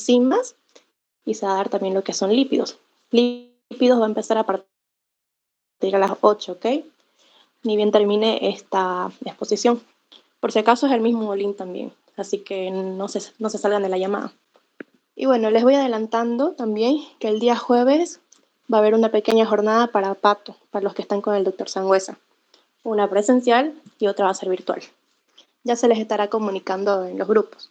enzimas y se va a dar también lo que son lípidos. Lípidos va a empezar a partir a las 8, ¿ok? Ni bien termine esta exposición. Por si acaso es el mismo link también, así que no se salgan de la llamada. Y bueno, les voy adelantando también que el día jueves va a haber una pequeña jornada para Pato, para los que están con el doctor Sangüesa. Una presencial y otra va a ser virtual. Ya se les estará comunicando en los grupos.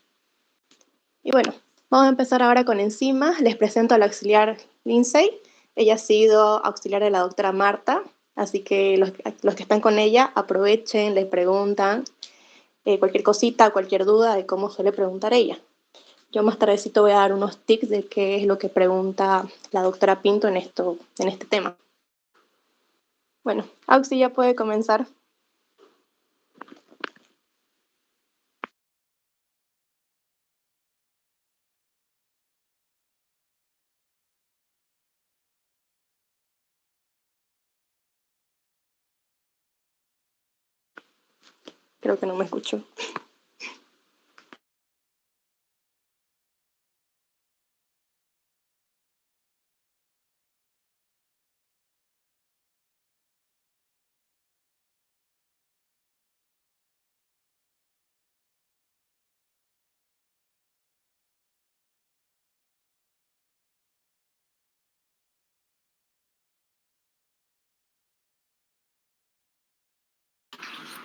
Y bueno, vamos a empezar ahora con enzimas. Les presento a la auxiliar Lindsay. Ella ha sido auxiliar de la doctora Marta, así que los que están con ella aprovechen, le preguntan cualquier cosita, cualquier duda de cómo suele preguntar ella. Yo más tardecito voy a dar unos tips de qué es lo que pregunta la doctora Pinto en este tema. Bueno, Auxi ya puede comenzar. Creo que no me escuchó.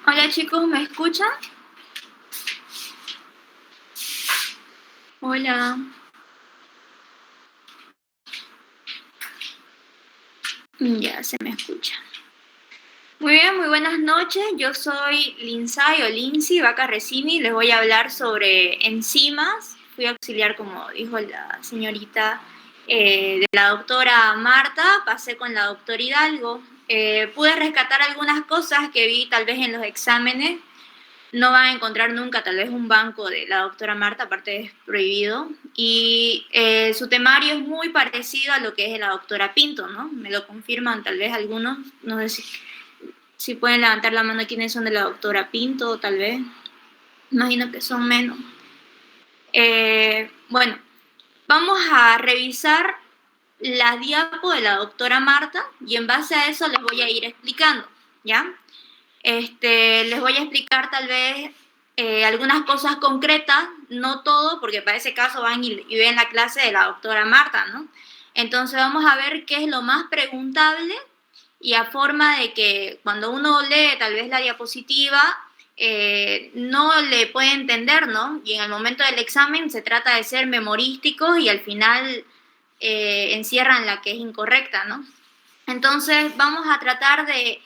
Hola chicos, ¿me escuchan? Hola. Ya se me escucha. Muy bien, muy buenas noches. Yo soy Lindsay o Lindsay Vaca Resini. Les voy a hablar sobre enzimas. Fui auxiliar, como dijo la señorita, de la doctora Marta. Pasé con la doctora Hidalgo. Pude rescatar algunas cosas que vi tal vez en los exámenes. No van a encontrar nunca tal vez un banco de la doctora Marta, aparte es prohibido. Y su temario es muy parecido a lo que es de la doctora Pinto, ¿no? Me lo confirman tal vez algunos. No sé si pueden levantar la mano quienes son de la doctora Pinto, tal vez. Imagino que son menos. Bueno, vamos a revisar la diapo de la doctora Marta y en base a eso les voy a ir explicando, ¿ya? Les voy a explicar tal vez algunas cosas concretas, no todo, porque para ese caso van y ven la clase de la doctora Marta, ¿no? Entonces vamos a ver qué es lo más preguntable y a forma de que cuando uno lee tal vez la diapositiva, no le puede entender, ¿no? Y en el momento del examen se trata de ser memorísticos y al final encierran la que es incorrecta, ¿no? Entonces vamos a tratar de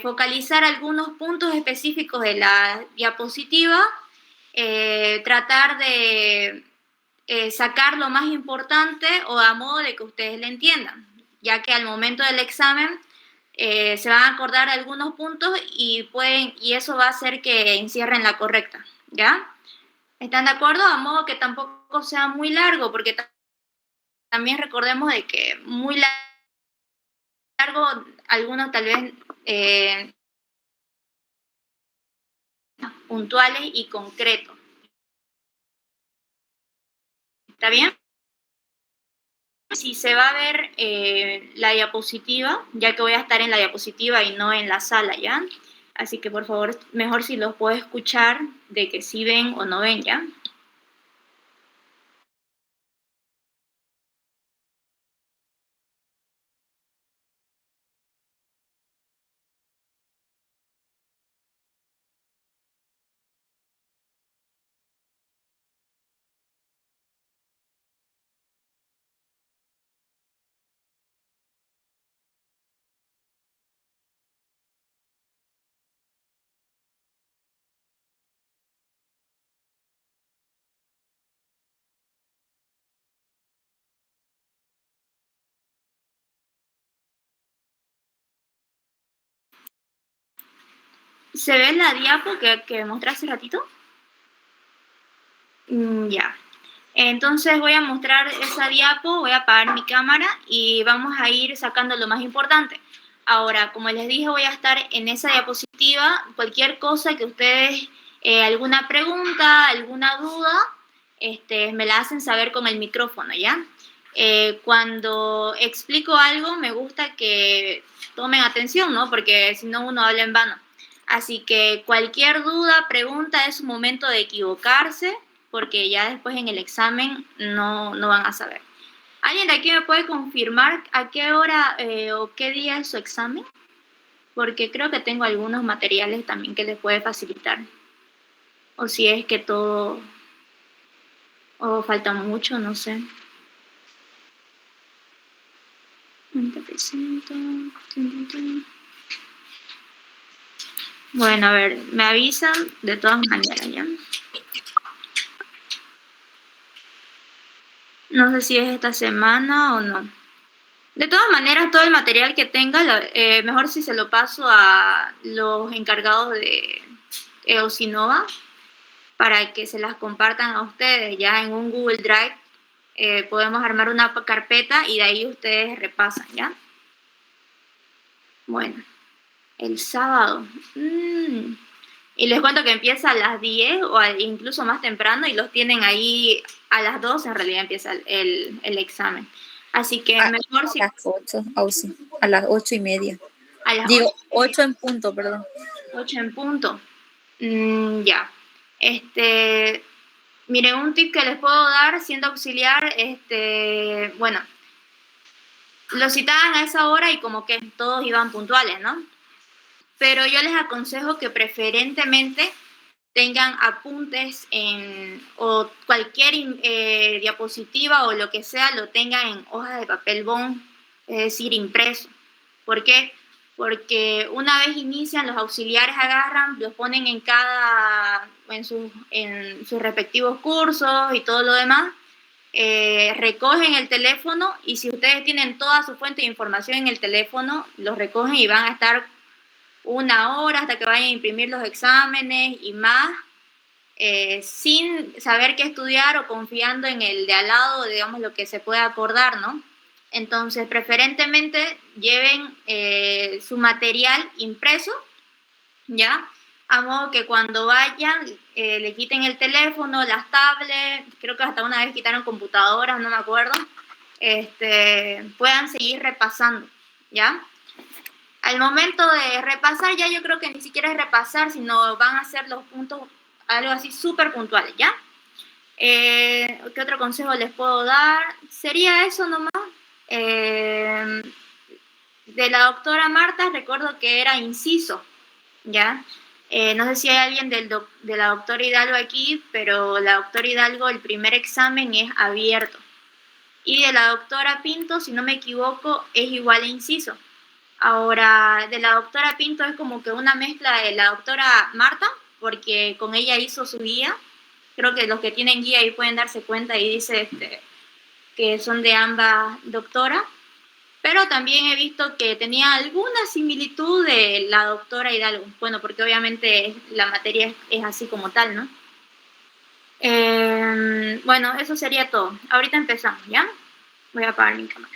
focalizar algunos puntos específicos de la diapositiva, tratar de sacar lo más importante o a modo de que ustedes le entiendan, ya que al momento del examen se van a acordar algunos puntos y eso va a hacer que encierren la correcta, ¿ya? ¿Están de acuerdo? A modo que tampoco sea muy largo, porque también recordemos de que muy largo, algunos tal vez puntuales y concretos. ¿Está bien? Si se va a ver la diapositiva, ya que voy a estar en la diapositiva y no en la sala, ¿ya? Así que por favor, mejor si los puedo escuchar de que si ven o no ven, ¿ya? ¿Se ve la diapo que mostré hace ratito? Ya. Entonces voy a mostrar esa diapo, voy a apagar mi cámara y vamos a ir sacando lo más importante. Ahora, como les dije, voy a estar en esa diapositiva. Cualquier cosa que ustedes, alguna pregunta, alguna duda, me la hacen saber con el micrófono, ¿ya? Cuando explico algo, me gusta que tomen atención, ¿no? Porque si no, uno habla en vano. Así que cualquier duda, pregunta, es un momento de equivocarse, porque ya después en el examen no van a saber. ¿Alguien de aquí me puede confirmar a qué hora o qué día es su examen? Porque creo que tengo algunos materiales también que les puede facilitar. O si es que todo... o falta mucho, no sé. Bueno, a ver, me avisan de todas maneras, ¿ya? No sé si es esta semana o no. De todas maneras, todo el material que tenga, mejor si se lo paso a los encargados de Eosinova para que se las compartan a ustedes. Ya en un Google Drive podemos armar una carpeta y de ahí ustedes repasan, ¿ya? Bueno, el sábado. Y les cuento que empieza a las 10 o incluso más temprano y los tienen ahí a las 2, en realidad empieza el examen. Así que mejor si... A las 8, a las 8:30. A las Digo, 8 en punto, perdón. 8 en punto. Ya. Miren, un tip que les puedo dar siendo auxiliar, bueno, los citaban a esa hora y como que todos iban puntuales, ¿no? Pero yo les aconsejo que preferentemente tengan apuntes o cualquier diapositiva o lo que sea, lo tengan en hojas de papel bond, es decir, impreso. ¿Por qué? Porque una vez inician, los auxiliares agarran, los ponen en sus respectivos cursos y todo lo demás, recogen el teléfono y si ustedes tienen toda su fuente de información en el teléfono, los recogen y van a estar 1 hora hasta que vayan a imprimir los exámenes y más, sin saber qué estudiar o confiando en el de al lado, digamos, lo que se puede acordar, ¿no? Entonces, preferentemente lleven su material impreso, ¿ya? A modo que cuando vayan, le quiten el teléfono, las tablets, creo que hasta una vez quitaron computadoras, no me acuerdo, puedan seguir repasando, ¿ya? Al momento de repasar, ya yo creo que ni siquiera es repasar, sino van a hacer los puntos, algo así súper puntuales, ¿ya? ¿Qué otro consejo les puedo dar? Sería eso nomás. De la doctora Marta, recuerdo que era inciso, ¿ya? No sé si hay alguien de la doctora Hidalgo aquí, pero la doctora Hidalgo, el primer examen es abierto. Y de la doctora Pinto, si no me equivoco, es igual a inciso. Ahora, de la doctora Pinto es como que una mezcla de la doctora Marta, porque con ella hizo su guía. Creo que los que tienen guía ahí pueden darse cuenta y dice que son de ambas doctoras. Pero también he visto que tenía alguna similitud de la doctora Hidalgo. Bueno, porque obviamente la materia es así como tal, ¿no? Bueno, eso sería todo. Ahorita empezamos, ¿ya? Voy a apagar mi cámara.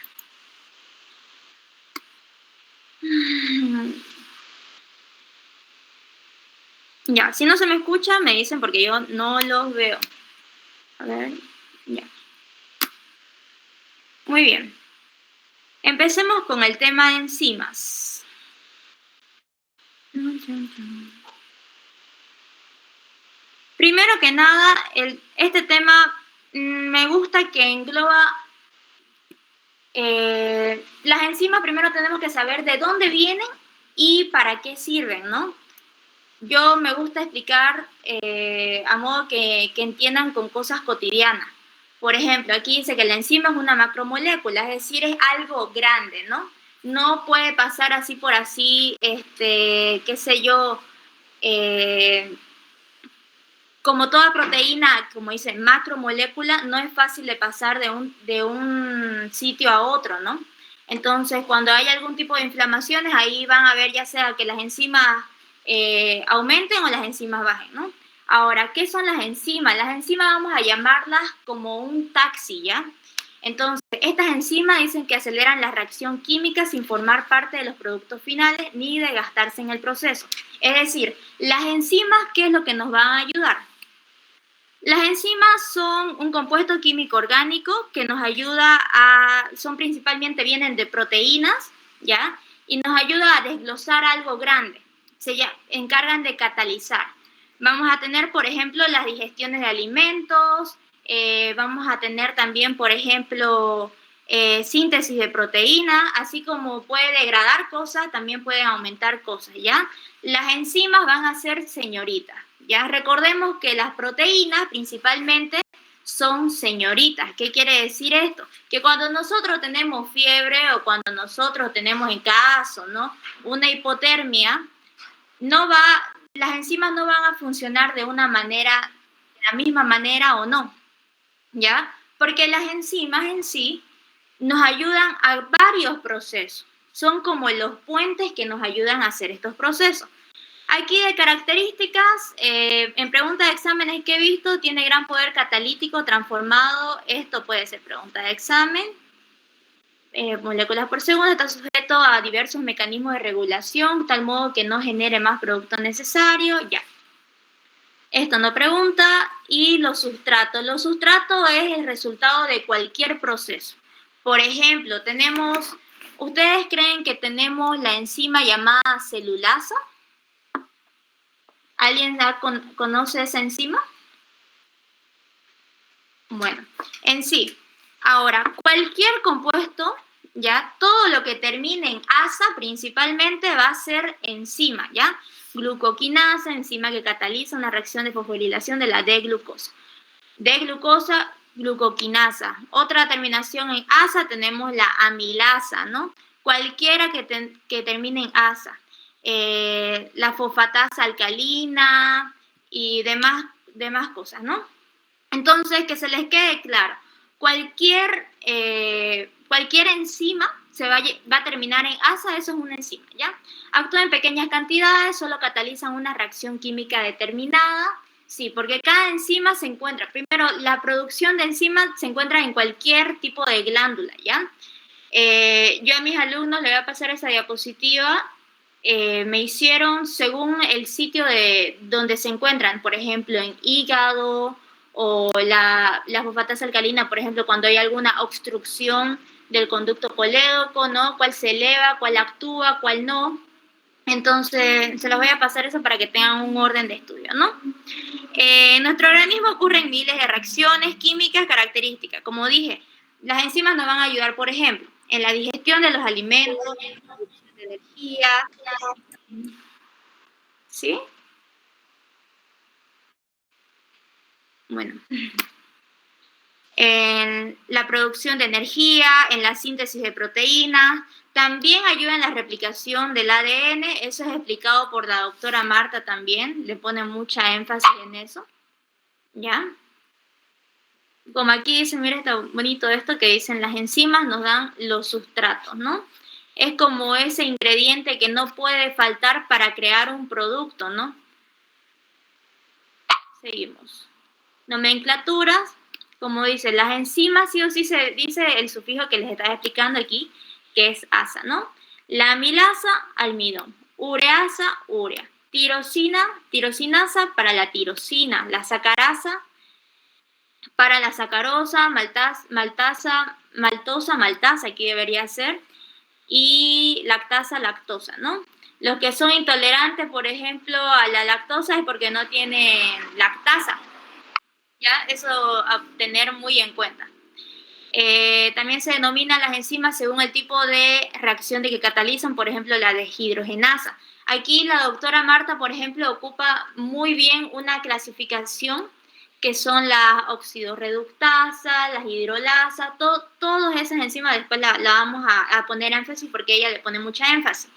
Ya, si no se me escucha, me dicen porque yo no los veo. A ver, ya. Muy bien. Empecemos con el tema de enzimas. Primero que nada, este tema me gusta que engloba las enzimas. Primero tenemos que saber de dónde vienen y para qué sirven, ¿no? Yo me gusta explicar a modo que entiendan con cosas cotidianas. Por ejemplo, aquí dice que la enzima es una macromolécula, es decir, es algo grande, ¿no? No puede pasar así por así, qué sé yo, como toda proteína, como dice, macromolécula, no es fácil de pasar de un sitio a otro, ¿no? Entonces, cuando hay algún tipo de inflamaciones, ahí van a ver ya sea que las enzimas aumenten o las enzimas bajen, ¿no? Ahora, ¿qué son las enzimas? Las enzimas vamos a llamarlas como un taxi, ¿ya? Entonces, estas enzimas dicen que aceleran la reacción química sin formar parte de los productos finales ni de gastarse en el proceso. Es decir, las enzimas, ¿qué es lo que nos van a ayudar? Las enzimas son un compuesto químico orgánico que nos ayuda principalmente vienen de proteínas, ¿ya? Y nos ayuda a desglosar algo grande. Encargan de catalizar. Vamos a tener, por ejemplo, las digestiones de alimentos, vamos a tener también, por ejemplo, síntesis de proteína, así como puede degradar cosas, también pueden aumentar cosas, ¿ya? Las enzimas van a ser señoritas. Ya recordemos que las proteínas principalmente son señoritas. ¿Qué quiere decir esto? Que cuando nosotros tenemos fiebre o cuando nosotros tenemos en caso, ¿no?, una hipotermia, las enzimas no van a funcionar de la misma manera o no, ¿ya? Porque las enzimas en sí nos ayudan a varios procesos. Son como los puentes que nos ayudan a hacer estos procesos. Aquí de características, en preguntas de exámenes que he visto, tiene gran poder catalítico transformado. Esto puede ser pregunta de examen. Moléculas por segundo, está sujeto a diversos mecanismos de regulación, tal modo que no genere más producto necesario. Ya. Esto no pregunta. Y los sustratos. Los sustratos es el resultado de cualquier proceso. Por ejemplo, ¿ustedes creen que tenemos la enzima llamada celulasa? ¿Alguien conoce esa enzima? Bueno, en sí. Ahora, cualquier compuesto, ya, todo lo que termine en asa principalmente va a ser enzima, ¿ya? Glucoquinasa, enzima que cataliza una reacción de fosforilación de la D-glucosa. D-glucosa, glucoquinasa. Otra terminación en asa tenemos la amilasa, ¿no? Cualquiera que termine en asa. La fosfatasa alcalina y demás cosas, ¿no? Entonces, que se les quede claro, cualquier enzima va a terminar en asa, eso es una enzima, ¿ya? Actúa en pequeñas cantidades, solo catalizan una reacción química determinada, sí, porque cada enzima se encuentra, primero, la producción de enzimas se encuentra en cualquier tipo de glándula, ¿ya? Yo a mis alumnos les voy a pasar esa diapositiva. Me hicieron según el sitio donde se encuentran, por ejemplo, en hígado o la fosfatasa alcalina, por ejemplo, cuando hay alguna obstrucción del conducto colédoco, ¿no? Cuál se eleva, cuál actúa, cuál no. Entonces, se los voy a pasar eso para que tengan un orden de estudio, ¿no? En nuestro organismo ocurren miles de reacciones químicas características. Como dije, las enzimas nos van a ayudar, por ejemplo, en la digestión de los alimentos, en la producción de energía, ¿sí? Bueno, en la producción de energía, en la síntesis de proteínas, también ayuda en la replicación del ADN, eso es explicado por la doctora Marta también, le pone mucha énfasis en eso, ¿ya? Como aquí dice, mira, está bonito esto que dicen, las enzimas nos dan los sustratos, ¿no? Es como ese ingrediente que no puede faltar para crear un producto, ¿no? Seguimos. Nomenclaturas, como dice, las enzimas sí o sí se dice el sufijo que les estaba explicando aquí, que es asa, ¿no? La amilasa, almidón. Ureasa, urea. Tirosina, tirosinasa para la tirosina. La sacarasa para la sacarosa, maltosa, aquí debería ser. Y lactasa, lactosa, ¿no? Los que son intolerantes, por ejemplo, a la lactosa es porque no tienen lactasa. ¿Ya? Eso a tener muy en cuenta. También se denominan las enzimas según el tipo de reacción de que catalizan, por ejemplo, la deshidrogenasa. Aquí la doctora Marta, por ejemplo, ocupa muy bien una clasificación que son las oxidorreductasas, las hidrolasas, todas esas enzimas después la vamos a poner énfasis porque ella le pone mucha énfasis.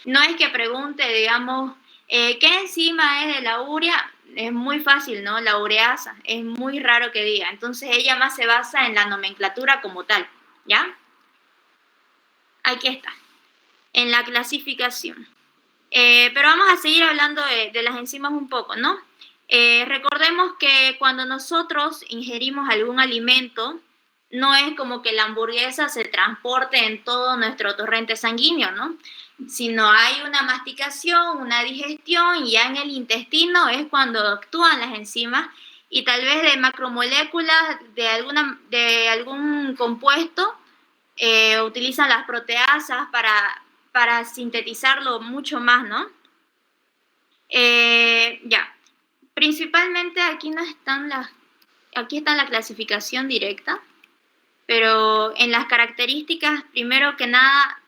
No es que pregunte, digamos, ¿qué enzima es de la urea? Es muy fácil, ¿no? La ureasa, es muy raro que diga. Entonces ella más se basa en la nomenclatura como tal, ¿ya? Aquí está, en la clasificación. Pero vamos a seguir hablando de las enzimas un poco, ¿no? Recordemos que cuando nosotros ingerimos algún alimento, no es como que la hamburguesa se transporte en todo nuestro torrente sanguíneo, ¿no? Sino hay una masticación, una digestión, y ya en el intestino es cuando actúan las enzimas y tal vez de macromoléculas de algún compuesto, utilizan las proteasas para sintetizarlo mucho más, ¿no? Ya, principalmente aquí no están aquí está la clasificación directa, pero en las características, primero que nada,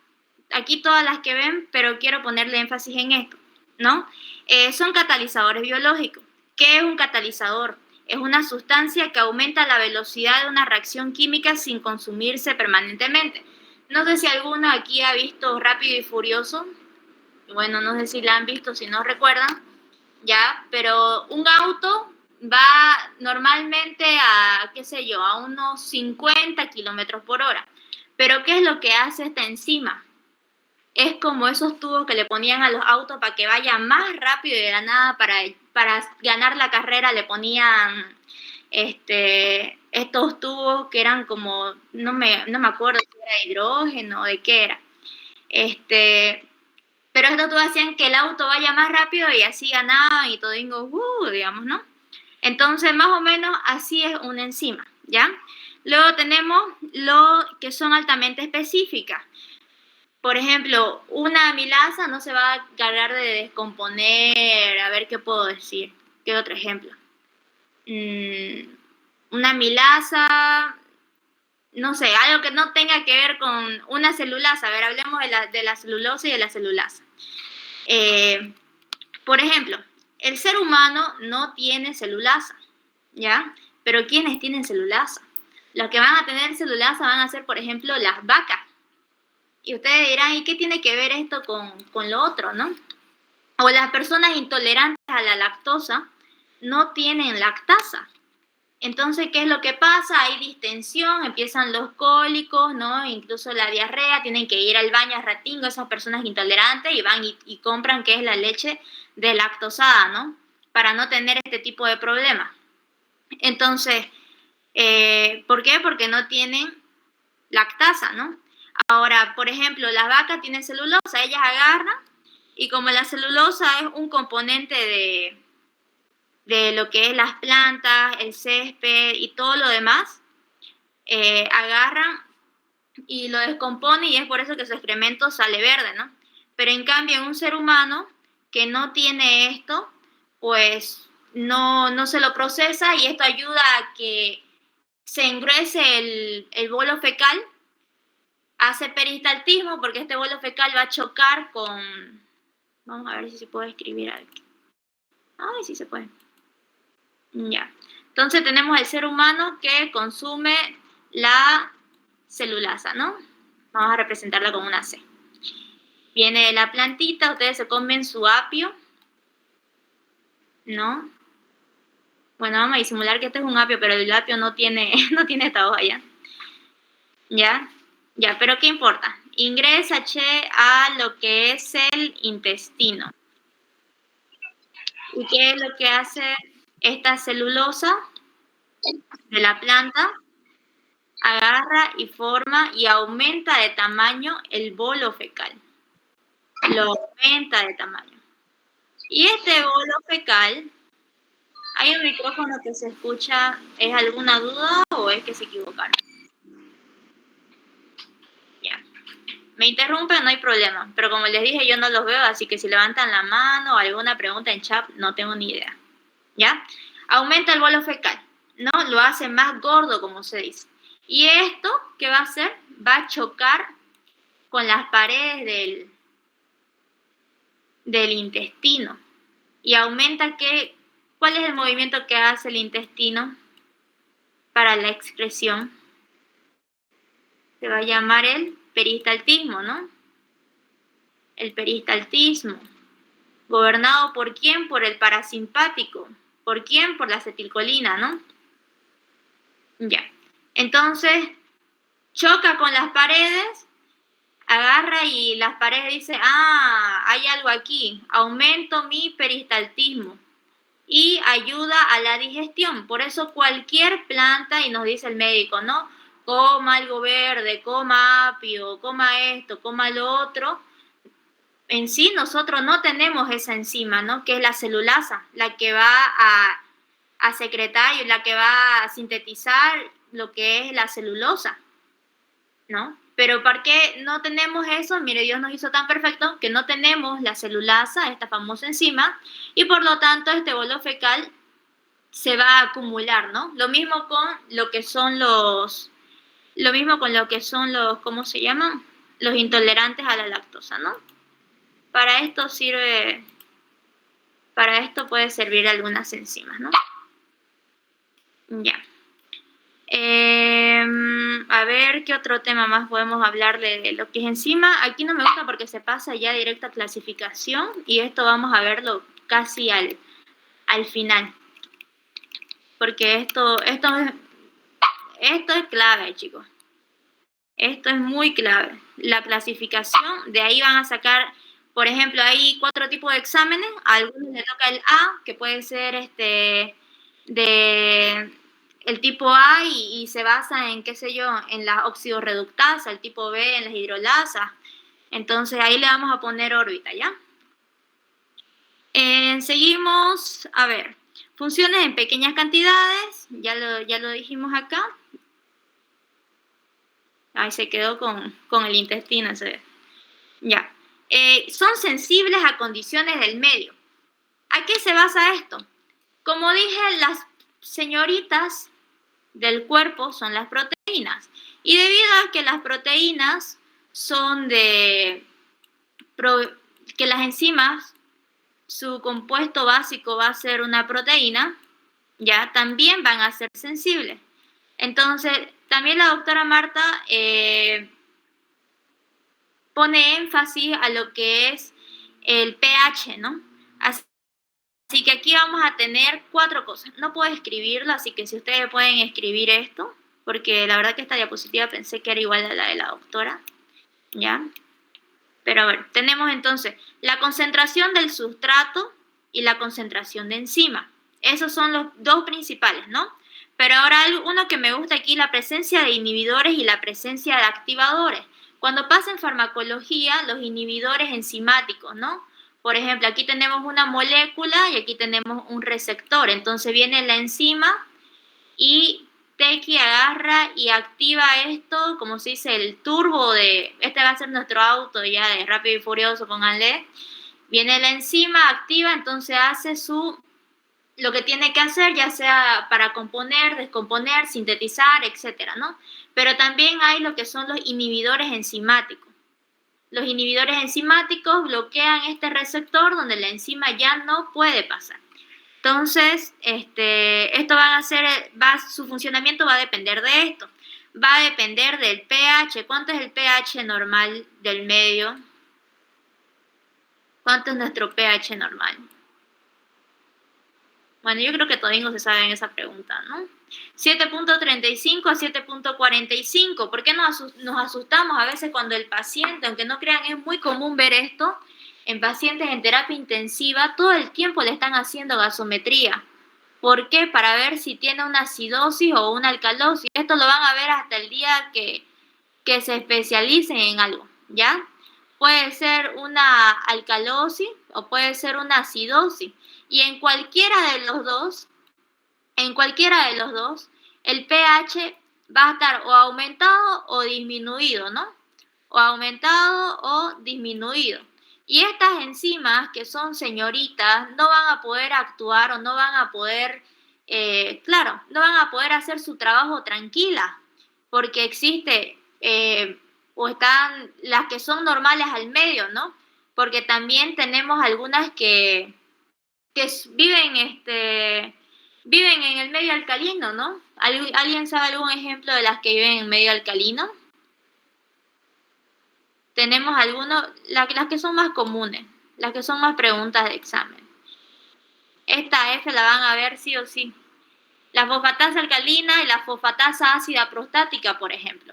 aquí todas las que ven, pero quiero ponerle énfasis en esto, ¿no? Son catalizadores biológicos. ¿Qué es un catalizador? Es una sustancia que aumenta la velocidad de una reacción química sin consumirse permanentemente. No sé si alguno aquí ha visto Rápido y Furioso. Bueno, no sé si la han visto, si no recuerdan, ya, pero un auto va normalmente a, qué sé yo, a unos 50 kilómetros por hora. Pero ¿qué es lo que hace esta enzima? Es como esos tubos que le ponían a los autos para que vayan más rápido y de la nada para ganar la carrera le ponían estos tubos que eran como, no me acuerdo si era hidrógeno o de qué era. Pero estos tubos hacían que el auto vaya más rápido y así ganaban y todo, digamos, ¿no? Entonces, más o menos así es una enzima, ¿ya? Luego tenemos lo que son altamente específicas. Por ejemplo, una amilasa no se va a encargar de descomponer, a ver qué puedo decir, qué otro ejemplo. Una amilasa, no sé, algo que no tenga que ver con una celulasa. A ver, hablemos de la celulosa y de la celulasa. Por ejemplo, el ser humano no tiene celulasa, ¿ya? Pero ¿quiénes tienen celulasa? Los que van a tener celulasa van a ser, por ejemplo, las vacas. Y ustedes dirán, ¿y qué tiene que ver esto con lo otro, no? O las personas intolerantes a la lactosa no tienen lactasa. Entonces, ¿qué es lo que pasa? Hay distensión, empiezan los cólicos, ¿no? Incluso la diarrea, tienen que ir al baño a ratingo esas personas intolerantes y van y compran qué es la leche deslactosada, ¿no? Para no tener este tipo de problemas. Entonces, ¿por qué? Porque no tienen lactasa, ¿no? Ahora, por ejemplo, las vacas tienen celulosa, ellas agarran y como la celulosa es un componente de lo que es las plantas, el césped y todo lo demás, agarran y lo descomponen y es por eso que su excremento sale verde, ¿no? Pero en cambio en un ser humano que no tiene esto, pues no se lo procesa y esto ayuda a que se engruese el bolo fecal, hace peristaltismo porque este bolo fecal va a chocar con... Vamos a ver si se puede escribir aquí. Ay, sí se puede. Ya. Entonces tenemos el ser humano que consume la celulasa, ¿no? Vamos a representarla con una C. Viene de la plantita, ustedes se comen su apio, ¿no? Bueno, vamos a disimular que este es un apio, pero el apio no tiene esta hoja, ¿ya? ¿Ya? Ya, pero ¿qué importa? Ingresa, a lo que es el intestino. ¿Y qué es lo que hace esta celulosa de la planta? Agarra y forma y aumenta de tamaño el bolo fecal. Lo aumenta de tamaño. Y este bolo fecal, ¿hay un micrófono que se escucha? ¿Es alguna duda o es que se equivocaron? Ya. Me interrumpen, no hay problema. Pero como les dije, yo no los veo, así que si levantan la mano o alguna pregunta en chat, no tengo ni idea. ¿Ya? Aumenta el bolo fecal, ¿no? Lo hace más gordo, como se dice. Y esto, ¿qué va a hacer? Va a chocar con las paredes del intestino. Y aumenta ¿cuál es el movimiento que hace el intestino para la excreción? Se va a llamar el peristaltismo, ¿no? El peristaltismo. ¿Gobernado por quién? Por el parasimpático. ¿Por quién? Por la acetilcolina, ¿no? Ya. Entonces, choca con las paredes, agarra y las paredes dicen, hay algo aquí, aumento mi peristaltismo y ayuda a la digestión. Por eso cualquier planta, y nos dice el médico, ¿no? Coma algo verde, coma apio, coma esto, coma lo otro. En sí nosotros no tenemos esa enzima, ¿no? Que es la celulasa, la que va a secretar y la que va a sintetizar lo que es la celulosa, ¿no? Pero ¿por qué no tenemos eso? Mire, Dios nos hizo tan perfecto que no tenemos la celulasa, esta famosa enzima, y por lo tanto este bolo fecal se va a acumular, ¿no? Lo mismo con lo que son los, ¿cómo se llaman? Los intolerantes a la lactosa, ¿no? Para esto puede servir algunas enzimas, ¿no? Ya. A ver, ¿qué otro tema más podemos hablar de lo que es enzima? Aquí no me gusta porque se pasa ya directo a clasificación y esto vamos a verlo casi al final. Porque esto es clave, chicos. Esto es muy clave. La clasificación, de ahí van a sacar, por ejemplo, hay 4 tipos de exámenes. A algunos les toca el A, que puede ser el tipo A y se basa en, qué sé yo, en las oxidorreductasas, el tipo B en las hidrolasas. Entonces ahí le vamos a poner órbita, ¿ya? Seguimos, a ver, funciones en pequeñas cantidades, ya lo dijimos acá. Ahí se quedó con el intestino, se ve. Ya. Son sensibles a condiciones del medio. ¿A qué se basa esto? Como dije, las señoritas del cuerpo son las proteínas. Y debido a que las proteínas son que las enzimas, su compuesto básico va a ser una proteína, ya también van a ser sensibles. Entonces, también la doctora Marta pone énfasis a lo que es el pH, ¿no? Así que aquí vamos a tener 4 cosas. No puedo escribirlo, así que si ustedes pueden escribir esto, porque la verdad que esta diapositiva pensé que era igual a la de la doctora, ¿ya? Pero a ver, tenemos entonces la concentración del sustrato y la concentración de enzima. Esos son los 2 principales, ¿no? Pero ahora uno que me gusta aquí, la presencia de inhibidores y la presencia de activadores. Cuando pasa en farmacología, los inhibidores enzimáticos, ¿no? Por ejemplo, aquí tenemos una molécula y aquí tenemos un receptor. Entonces viene la enzima y Tequi agarra y activa esto, como se dice, el turbo este va a ser nuestro auto ya de Rápido y Furioso, pónganle. Viene la enzima, activa, entonces hace lo que tiene que hacer, ya sea para componer, descomponer, sintetizar, etcétera, ¿no? Pero también hay lo que son los inhibidores enzimáticos. Los inhibidores enzimáticos bloquean este receptor donde la enzima ya no puede pasar. Entonces, esto su funcionamiento va a depender de esto. Va a depender del pH. ¿Cuánto es el pH normal del medio? ¿Cuánto es nuestro pH normal? Bueno, yo creo que todavía se saben esa pregunta, ¿no? 7.35 a 7.45. ¿Por qué nos asustamos a veces cuando el paciente, aunque no crean, es muy común ver esto, en pacientes en terapia intensiva, todo el tiempo le están haciendo gasometría? ¿Por qué? Para ver si tiene una acidosis o una alcalosis. Esto lo van a ver hasta el día que se especialicen en algo, ¿ya? Puede ser una alcalosis o puede ser una acidosis. Y en cualquiera de los dos, el pH va a estar o aumentado o disminuido, ¿no? O aumentado o disminuido. Y estas enzimas, que son señoritas, no van a poder actuar o no van a poder, no van a poder hacer su trabajo tranquila, porque existe, o están las que son normales al medio, ¿no? Porque también tenemos algunas que viven en el medio alcalino, ¿no? ¿Alguien sabe algún ejemplo de las que viven en medio alcalino? Tenemos algunos, las que son más comunes, las que son más preguntas de examen. Esta F la van a ver sí o sí. La fosfatasa alcalina y la fosfatasa ácida prostática, por ejemplo.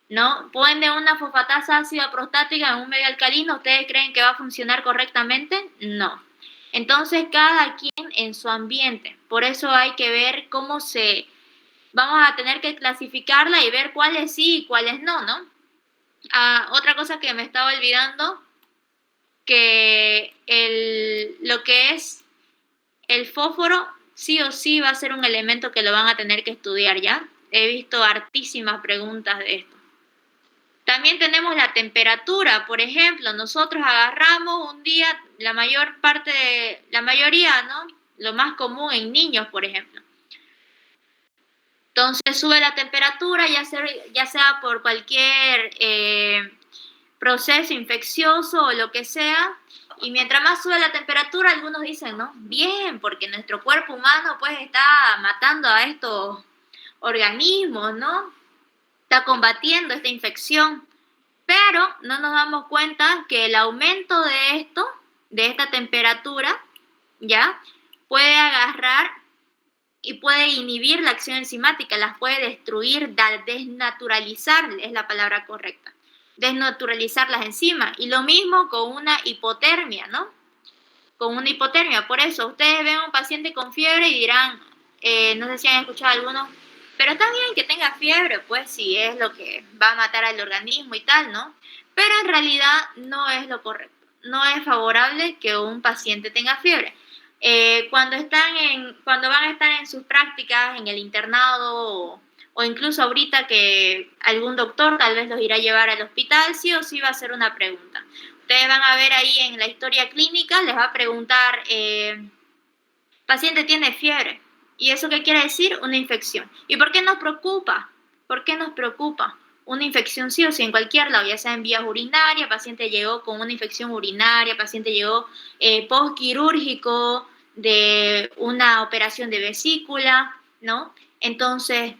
¿No? ¿Pueden de una fosfatasa ácida prostática en un medio alcalino? ¿Ustedes creen que va a funcionar correctamente? No. Entonces, cada quien en su ambiente. Por eso hay que ver vamos a tener que clasificarla y ver cuáles sí y cuáles no, ¿no? Otra cosa que me estaba olvidando, que lo que es el fósforo sí o sí va a ser un elemento que lo van a tener que estudiar, ¿ya? He visto hartísimas preguntas de esto. También tenemos la temperatura, por ejemplo, nosotros agarramos un día, la mayoría, ¿no? Lo más común en niños, por ejemplo. Entonces sube la temperatura, ya sea por cualquier proceso infeccioso o lo que sea, y mientras más sube la temperatura, algunos dicen, ¿no? Bien, porque nuestro cuerpo humano pues está matando a estos organismos, ¿no? Está combatiendo esta infección, pero no nos damos cuenta que el aumento de esta temperatura, ¿ya? Puede agarrar y puede inhibir la acción enzimática, las puede destruir, desnaturalizar, es la palabra correcta, desnaturalizar las enzimas. Y lo mismo con una hipotermia, ¿no? Con una hipotermia. Por eso, ustedes ven a un paciente con fiebre y dirán, no sé si han escuchado algunos, pero está bien que tenga fiebre, pues si es lo que va a matar al organismo y tal, ¿no? Pero en realidad no es lo correcto. No es favorable que un paciente tenga fiebre. Cuando van a estar en sus prácticas, en el internado o incluso ahorita que algún doctor tal vez los irá a llevar al hospital, sí o sí va a hacer una pregunta. Ustedes van a ver ahí en la historia clínica, les va a preguntar, paciente tiene fiebre. ¿Y eso qué quiere decir? Una infección. ¿Y por qué nos preocupa? ¿Por qué nos preocupa? Una infección sí o sí en cualquier lado, ya sea en vías urinarias, paciente llegó con una infección urinaria, paciente llegó postquirúrgico de una operación de vesícula, ¿no? Entonces,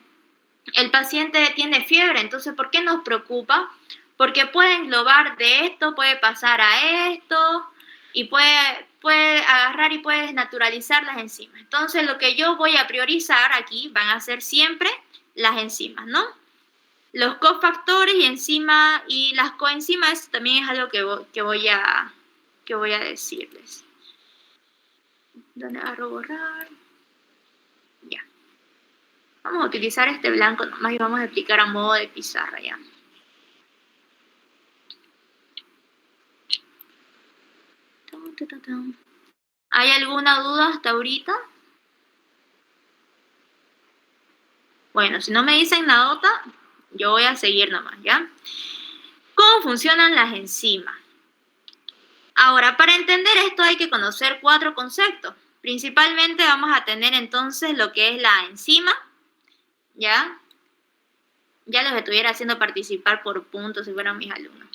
el paciente tiene fiebre, entonces, ¿por qué nos preocupa? Porque puede englobar de esto, puede pasar a esto y puede agarrar y puede desnaturalizar las enzimas. Entonces, lo que yo voy a priorizar aquí van a ser siempre las enzimas, ¿no? Los cofactores y enzimas y las coenzimas también es algo que voy a decirles. ¿Dónde agarro borrar? Ya. Vamos a utilizar este blanco nomás y vamos a explicar a modo de pizarra ya. ¿Hay alguna duda hasta ahorita? Bueno, si no me dicen nada, yo voy a seguir nomás, ¿ya? ¿Cómo funcionan las enzimas? Ahora, para entender esto hay que conocer 4 conceptos. Principalmente vamos a tener entonces lo que es la enzima, ¿ya? Ya los estuviera haciendo participar por puntos si fueran mis alumnos.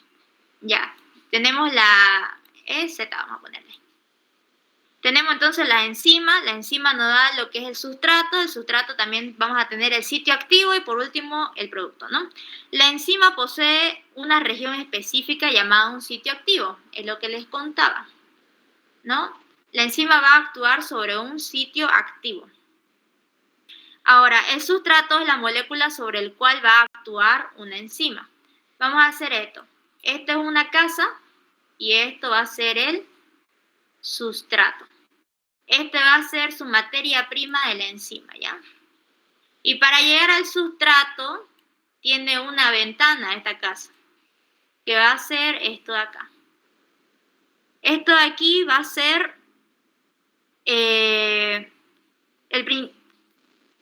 Ya, tenemos la Z, vamos a ponerle. Tenemos entonces la enzima nos da lo que es el sustrato también vamos a tener el sitio activo y por último el producto, ¿no? La enzima posee una región específica llamada un sitio activo, es lo que les contaba, ¿no? La enzima va a actuar sobre un sitio activo. Ahora, el sustrato es la molécula sobre el cual va a actuar una enzima. Vamos a hacer esto. Esta es una casa y esto va a ser el sustrato. Este va a ser su materia prima de la enzima, ¿ya? Y para llegar al sustrato, tiene una ventana esta casa, que va a ser esto de acá. Esto de aquí va a ser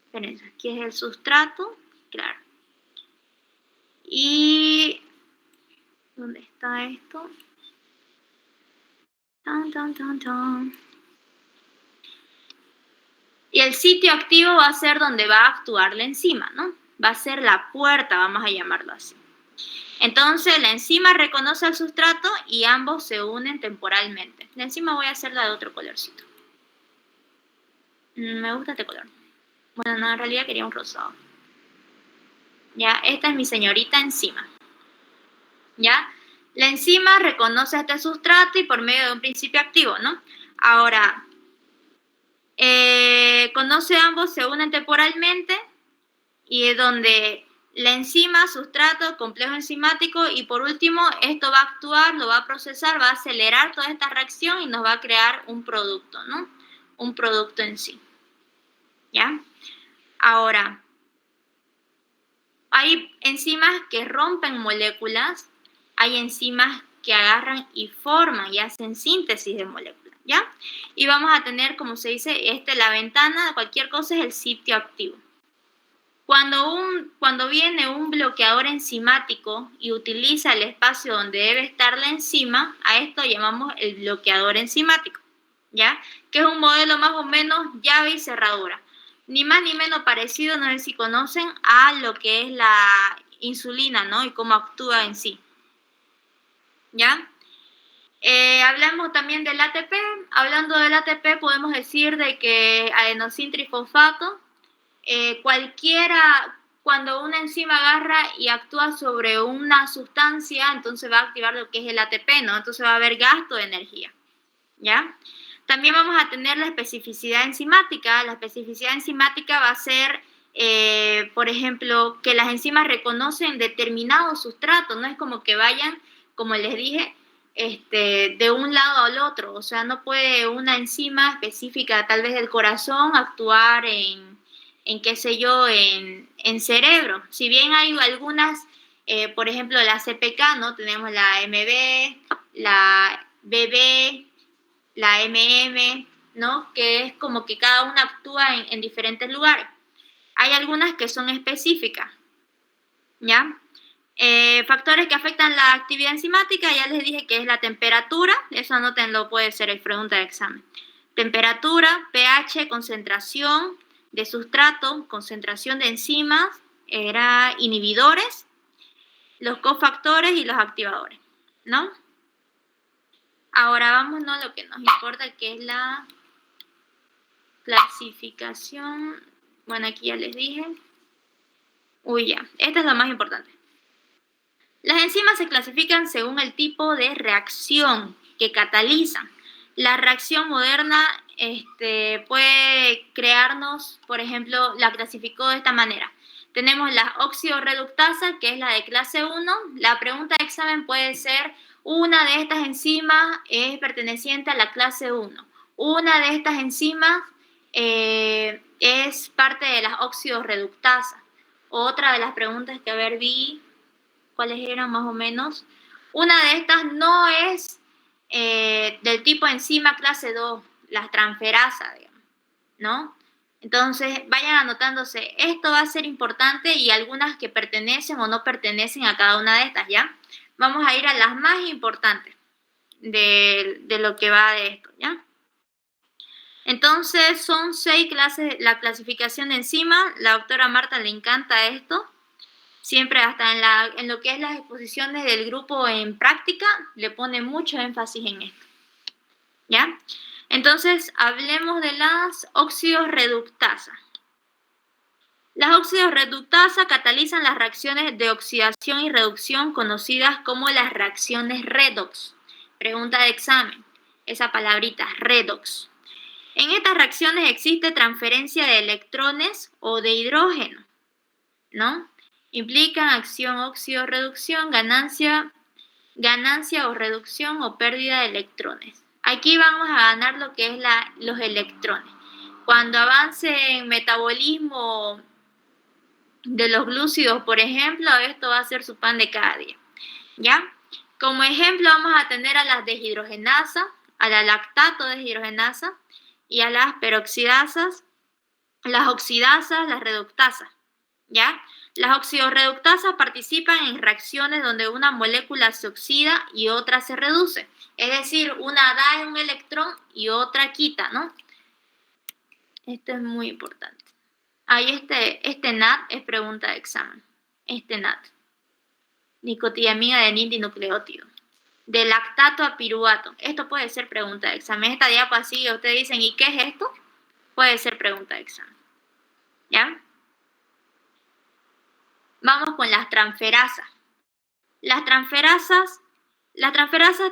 espérense, aquí es el sustrato, claro. Y ¿dónde está esto? Y el sitio activo va a ser donde va a actuar la enzima, ¿no? Va a ser la puerta, vamos a llamarlo así. Entonces, la enzima reconoce al sustrato y ambos se unen temporalmente. La enzima voy a hacerla de otro colorcito. Me gusta este color. Bueno, no, en realidad quería un rosado. Ya, esta es mi señorita enzima. ¿Ya? La enzima reconoce este sustrato y por medio de un principio activo, ¿no? Ahora, conoce ambos, se unen temporalmente y es donde la enzima, sustrato, complejo enzimático y por último esto va a actuar, lo va a procesar, va a acelerar toda esta reacción y nos va a crear un producto, ¿no? Un producto en sí. ¿Ya? Ahora, hay enzimas que rompen moléculas, hay enzimas que agarran y forman y hacen síntesis de moléculas. ¿ya? Y vamos a tener, como se dice, la ventana de cualquier cosa es el sitio activo. Cuando viene un bloqueador enzimático y utiliza el espacio donde debe estar la enzima, a esto llamamos el bloqueador enzimático, ¿ya? Que es un modelo más o menos llave y cerradura. Ni más ni menos parecido, no sé si conocen, a lo que es la insulina, ¿no? Y cómo actúa en sí, ¿ya? Hablamos también del ATP. Hablando del ATP, podemos decir de que adenosín trifosfato, cuando una enzima agarra y actúa sobre una sustancia, entonces va a activar lo que es el ATP, ¿no? Entonces va a haber gasto de energía, ¿ya? También vamos a tener la especificidad enzimática. La especificidad enzimática va a ser, por ejemplo, que las enzimas reconocen determinados sustratos, no es como que vayan, como les dije, de un lado al otro, o sea, no puede una enzima específica, tal vez del corazón, actuar en qué sé yo, en cerebro. Si bien hay algunas, por ejemplo, la CPK, ¿no? Tenemos la MB, la BB, la MM, ¿no? Que es como que cada una actúa en diferentes lugares. Hay algunas que son específicas, ¿ya? Factores que afectan la actividad enzimática, ya les dije que es la temperatura, eso anótenlo, puede ser pregunta de examen. Temperatura, pH, concentración de sustrato, concentración de enzimas, era inhibidores, los cofactores y los activadores, ¿no? Ahora vámonos a lo que nos importa, que es la clasificación. Bueno, aquí ya les dije. Ya, esta es la más importante. Las enzimas se clasifican según el tipo de reacción que catalizan. La reacción moderna puede crearnos, por ejemplo, la clasificó de esta manera. Tenemos la oxidorreductasa, que es la de clase 1. La pregunta de examen puede ser, una de estas enzimas es perteneciente a la clase 1. Una de estas enzimas es parte de las oxidorreductasas. Otra de las preguntas que vi, ¿cuáles eran más o menos? Una de estas no es del tipo enzima clase 2, las transferasas, digamos, ¿no? Entonces, vayan anotándose. Esto va a ser importante y algunas que pertenecen o no pertenecen a cada una de estas, ¿ya? Vamos a ir a las más importantes de lo que va de esto, ¿ya? Entonces, son 6 clases, la clasificación de enzima. La doctora Marta le encanta esto. Siempre hasta en lo que es las exposiciones del grupo en práctica, le pone mucho énfasis en esto, ¿ya? Entonces, hablemos de las oxidorreductasas. Las oxidorreductasas catalizan las reacciones de oxidación y reducción conocidas como las reacciones redox. Pregunta de examen, esa palabrita, redox. En estas reacciones existe transferencia de electrones o de hidrógeno, ¿no? Implican acción óxido-reducción, ganancia o reducción o pérdida de electrones. Aquí vamos a ganar lo que es los electrones. Cuando avance en metabolismo de los glúcidos, por ejemplo, esto va a ser su pan de cada día, ¿ya? Como ejemplo vamos a tener a las deshidrogenasas, a la lactato deshidrogenasa y a las peroxidasas, las oxidasas, las reductasas, ¿ya? Las oxidorreductasas participan en reacciones donde una molécula se oxida y otra se reduce. Es decir, una da un electrón y otra quita, ¿no? Esto es muy importante. Ahí este NAT es pregunta de examen. Este NAT. Nicotinamida de dinucleótido. De lactato a piruvato. Esto puede ser pregunta de examen. Esta diapositiva, ustedes dicen, ¿y qué es esto? Puede ser pregunta de examen. ¿Ya? Vamos con las transferasas. Las transferasas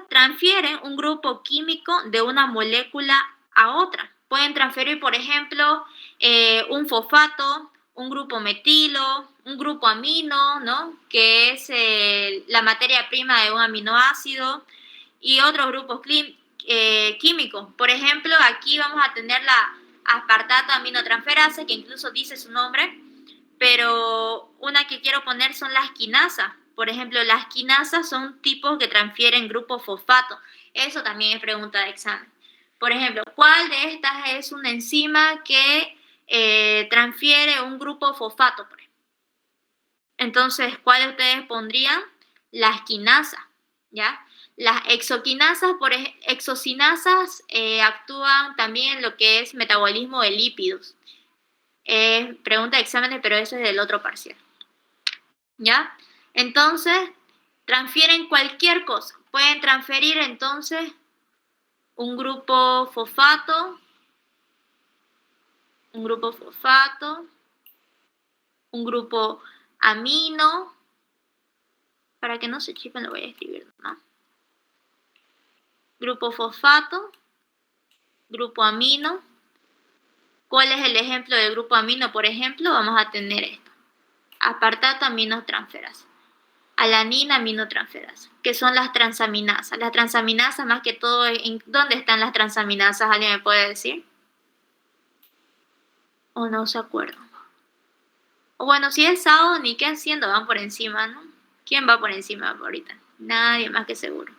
transfieren un grupo químico de una molécula a otra. Pueden transferir, por ejemplo, un fosfato, un grupo metilo, un grupo amino, ¿no? Que es la materia prima de un aminoácido, y otros grupos químicos. Por ejemplo, aquí vamos a tener la aspartato aminotransferasa, que incluso dice su nombre, pero una que quiero poner son las quinasas. Por ejemplo, las quinasas son tipos que transfieren grupos fosfato. Eso también es pregunta de examen. Por ejemplo, ¿cuál de estas es una enzima que transfiere un grupo fosfato? Por ejemplo? Entonces, ¿cuál ustedes pondrían? Las quinasas, ¿ya? Las exocinasas actúan también en lo que es metabolismo de lípidos. Pregunta de exámenes, pero eso es del otro parcial, ¿ya? Entonces, transfieren cualquier cosa. Pueden transferir entonces un grupo fosfato, un grupo amino. Para que no se chipen lo voy a escribir, ¿no? Grupo fosfato, grupo amino. ¿Cuál es el ejemplo del grupo amino? Por ejemplo, vamos a tener esto. Aspartato aminotransferasa. Alanina aminotransferasa, que son las transaminasas. Las transaminasas, más que todo, ¿dónde están las transaminasas? ¿Alguien me puede decir? ¿O no se acuerdan? O bueno, si es sábado, ni qué haciendo, van por encima, ¿no? ¿Quién va por encima ahorita? Nadie, más que seguro.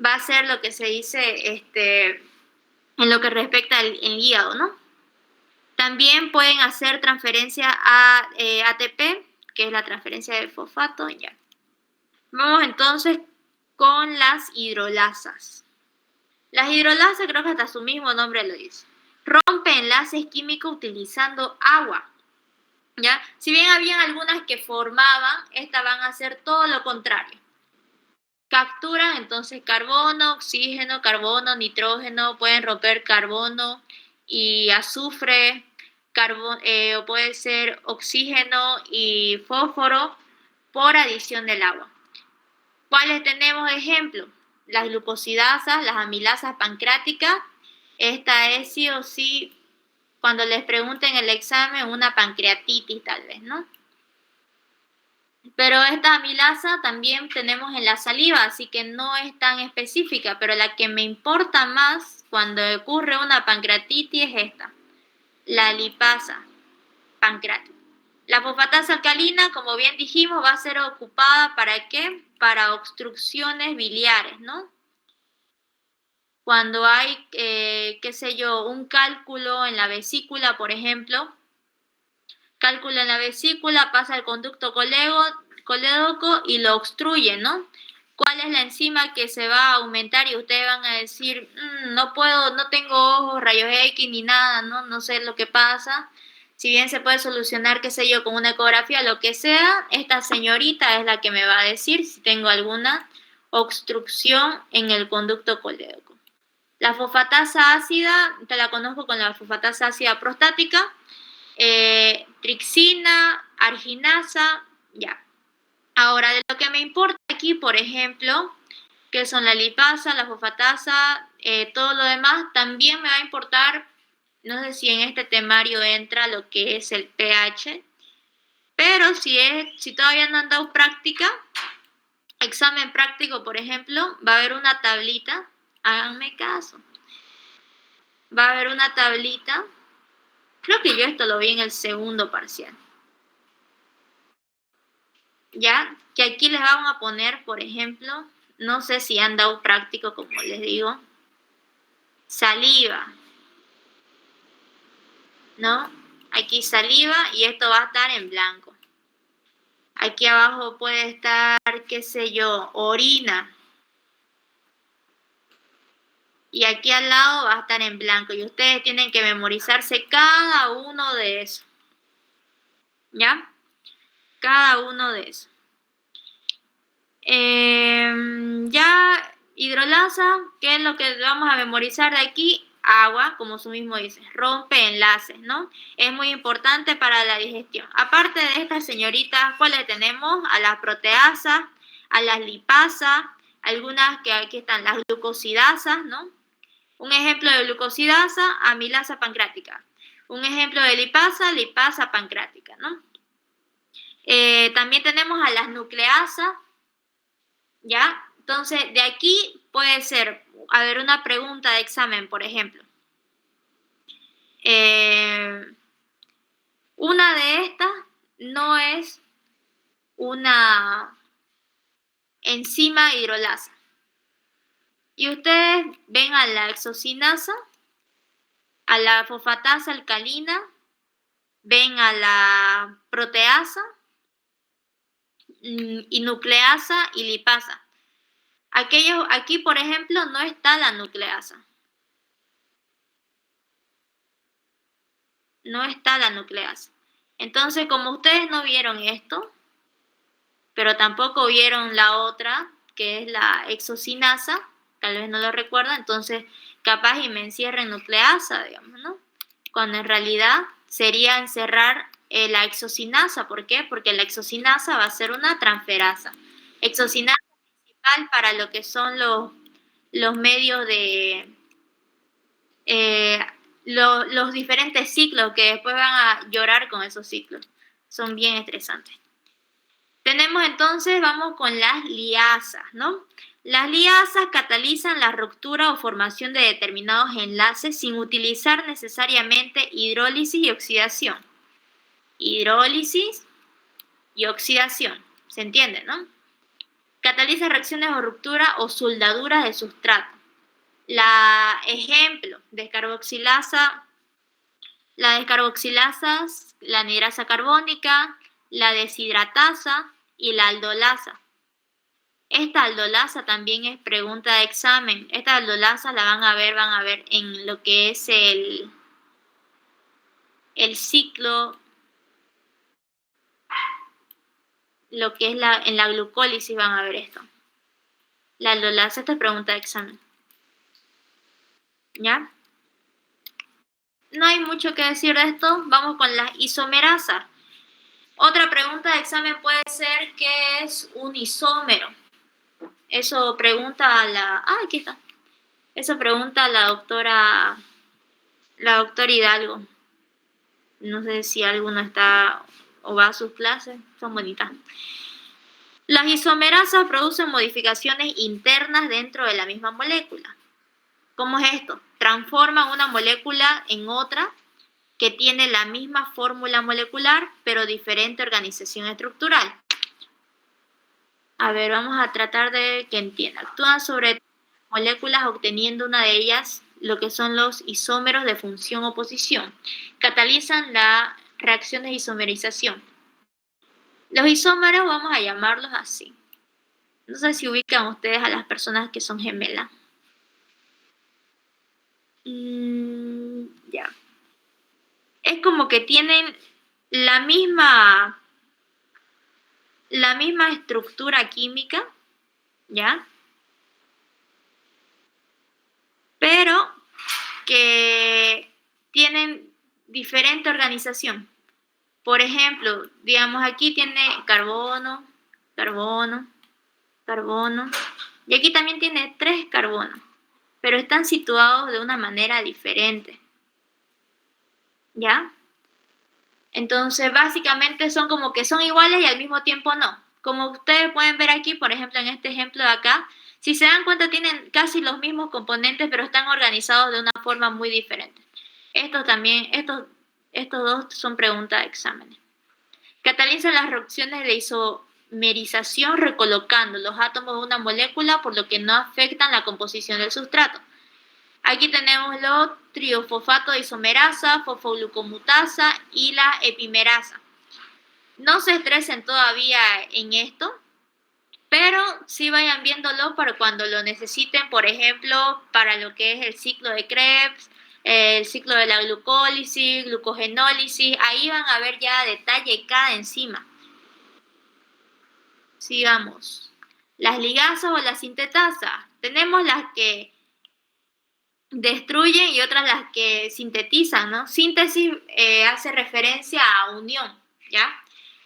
Va a ser lo que se dice en lo que respecta al hígado, ¿no? También pueden hacer transferencia a ATP, que es la transferencia de fosfato, ya. Vamos entonces con las hidrolasas. Las hidrolasas, creo que hasta su mismo nombre lo dice. Rompe enlaces químicos utilizando agua, ¿ya? Si bien habían algunas que formaban, estas van a hacer todo lo contrario. Capturan entonces carbono, oxígeno, carbono, nitrógeno, pueden romper carbono y azufre, o puede ser oxígeno y fósforo por adición del agua. ¿Cuáles tenemos de ejemplo? Las glucosidasas, las amilasas pancreáticas. Esta es sí o sí, cuando les pregunten en el examen, una pancreatitis tal vez, ¿no? Pero esta amilasa también tenemos en la saliva, así que no es tan específica, pero la que me importa más cuando ocurre una pancreatitis es esta, la lipasa pancreática. La fosfatasa alcalina, como bien dijimos, va a ser ocupada ¿para qué? Para obstrucciones biliares, ¿no? Cuando hay, qué sé yo, un cálculo en la vesícula, por ejemplo, cálculo en la vesícula, pasa al conducto colédoco y lo obstruye, ¿no? ¿Cuál es la enzima que se va a aumentar? Y ustedes van a decir, no puedo, no tengo ojos, rayos X ni nada, ¿no? No sé lo que pasa. Si bien se puede solucionar, qué sé yo, con una ecografía, lo que sea, esta señorita es la que me va a decir si tengo alguna obstrucción en el conducto colédoco. La fosfatasa ácida, te la conozco con la fosfatasa ácida prostática, trixina, arginasa, ya. Ahora, de lo que me importa aquí, por ejemplo, que son la lipasa, la fosfatasa, todo lo demás, también me va a importar, no sé si en este temario entra lo que es el pH, pero si todavía no han dado práctica, examen práctico, por ejemplo, va a haber una tablita, háganme caso, va a haber una tablita, creo que yo esto lo vi en el segundo parcial, ¿ya? Que aquí les vamos a poner, por ejemplo, no sé si han dado práctico, como les digo, saliva, ¿no? Aquí saliva y esto va a estar en blanco. Aquí abajo puede estar, qué sé yo, orina. Y aquí al lado va a estar en blanco. Y ustedes tienen que memorizarse cada uno de esos. ¿Ya? Cada uno de esos. Ya, hidrolasa, ¿qué es lo que vamos a memorizar de aquí? Agua, como su mismo dice, rompe enlaces, ¿no? Es muy importante para la digestión. Aparte de estas señoritas, ¿cuáles tenemos? A las proteasas, a las lipasas, algunas que aquí están, las glucosidasas, ¿no? Un ejemplo de glucosidasa, amilasa pancreática. Un ejemplo de lipasa, lipasa pancreática, ¿no? También tenemos a las nucleasas, ¿ya? Entonces, de aquí puede ser, a ver, una pregunta de examen, por ejemplo. Una de estas no es una enzima hidrolasa. Y ustedes ven a la hexocinasa, a la fosfatasa alcalina, ven a la proteasa, y nucleasa y lipasa. Aquí, por ejemplo, no está la nucleasa. No está la nucleasa. Entonces, como ustedes no vieron esto, pero tampoco vieron la otra, que es la hexocinasa, tal vez no lo recuerdan, entonces capaz y me encierren nucleasa, digamos, ¿no? Cuando en realidad sería encerrar la hexocinasa. ¿Por qué? Porque la hexocinasa va a ser una transferasa. Hexocinasa principal para lo que son los medios de los diferentes ciclos que después van a llorar con esos ciclos. Son bien estresantes. Tenemos entonces, vamos con las liasas, ¿no? Las liasas catalizan la ruptura o formación de determinados enlaces sin utilizar necesariamente hidrólisis y oxidación. Hidrólisis y oxidación, ¿se entiende, no? Cataliza reacciones o ruptura o soldaduras de sustrato. La ejemplo, descarboxilasa, la descarboxilasa, la anhidrasa carbónica, la deshidratasa y la aldolasa. Esta aldolasa también es pregunta de examen. Esta aldolasa la van a ver en lo que es el ciclo, lo que es en la glucólisis van a ver esto. La aldolasa, esta es pregunta de examen. ¿Ya? No hay mucho que decir de esto. Vamos con las isomerasas. Otra pregunta de examen puede ser ¿qué es un isómero? Eso pregunta a la... Ah, aquí está. Eso pregunta a la doctora Hidalgo. No sé si alguno está o va a sus clases. Son bonitas. Las isomerasas producen modificaciones internas dentro de la misma molécula. ¿Cómo es esto? Transforman una molécula en otra que tiene la misma fórmula molecular, pero diferente organización estructural. A ver, vamos a tratar de que entienda. Actúan sobre moléculas obteniendo una de ellas lo que son los isómeros de función o posición. Catalizan la reacción de isomerización. Los isómeros vamos a llamarlos así. No sé si ubican ustedes a las personas que son gemelas. Ya. Es como que tienen la misma estructura química, ¿ya? Pero que tienen diferente organización. Por ejemplo, digamos aquí tiene carbono, carbono, carbono, y aquí también tiene 3 carbonos, pero están situados de una manera diferente, ¿ya? Entonces, básicamente son como que son iguales y al mismo tiempo no. Como ustedes pueden ver aquí, por ejemplo, en este ejemplo de acá, si se dan cuenta tienen casi los mismos componentes, pero están organizados de una forma muy diferente. Estos dos son preguntas de exámenes. Catalizan las reacciones de isomerización recolocando los átomos de una molécula, por lo que no afectan la composición del sustrato. Aquí tenemos los triofosfato de isomerasa, fosfoglucomutasa y la epimerasa. No se estresen todavía en esto, pero sí vayan viéndolo para cuando lo necesiten, por ejemplo, para lo que es el ciclo de Krebs, el ciclo de la glucólisis, glucogenólisis. Ahí van a ver ya a detalle cada enzima. Sigamos. Las ligasas o las sintetasas. Tenemos las que destruyen y otras las que sintetizan, ¿no? Síntesis hace referencia a unión, ¿ya?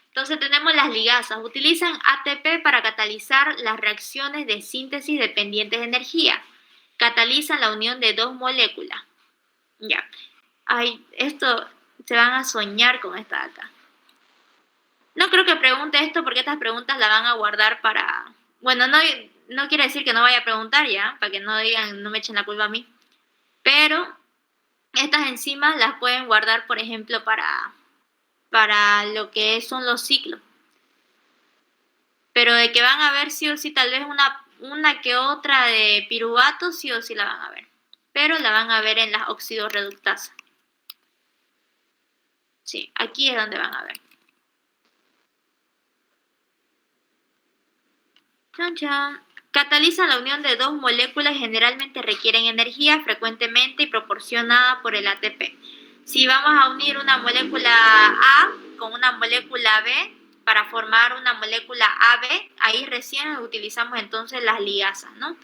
Entonces tenemos las ligasas. Utilizan ATP para catalizar las reacciones de síntesis dependientes de energía. Catalizan la unión de 2 moléculas. Ya. Ay, esto se van a soñar con esta de acá. No creo que pregunte esto porque estas preguntas las van a guardar para... Bueno, no quiere decir que no vaya a preguntar ya, para que no digan, no me echen la culpa a mí. Pero estas enzimas las pueden guardar, por ejemplo, para lo que son los ciclos. Pero de que van a ver sí o sí tal vez una que otra de piruvato sí o sí la van a ver, pero la van a ver en las oxidorreductasas. Sí, aquí es donde van a ver. Chan, chan. Cataliza la unión de dos moléculas y generalmente requieren energía frecuentemente y proporcionada por el ATP. Si vamos a unir una molécula A con una molécula B para formar una molécula AB, ahí recién utilizamos entonces las ligasas, ¿no?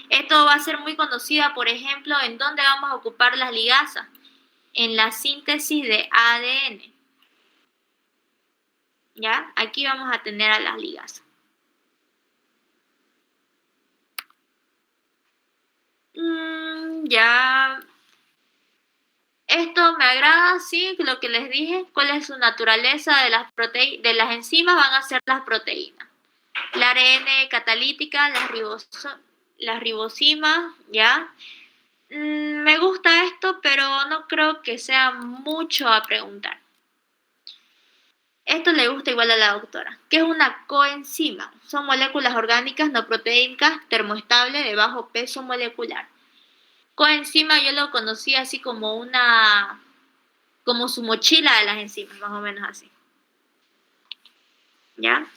Esto va a ser muy conocida, por ejemplo, ¿en dónde vamos a ocupar las ligasas? En la síntesis de ADN. ¿Ya? Aquí vamos a tener a las ligasas. Ya. Esto me agrada, sí, lo que les dije. ¿Cuál es su naturaleza de de las enzimas? Van a ser las proteínas. La ARN catalítica, las ribosimas, ¿ya? Me gusta esto, pero no creo que sea mucho a preguntar. Esto le gusta igual a la doctora. ¿Qué es una coenzima? Son moléculas orgánicas no proteínicas termoestables de bajo peso molecular. Coenzima yo lo conocí así como como su mochila de las enzimas, más o menos así. ¿Ya?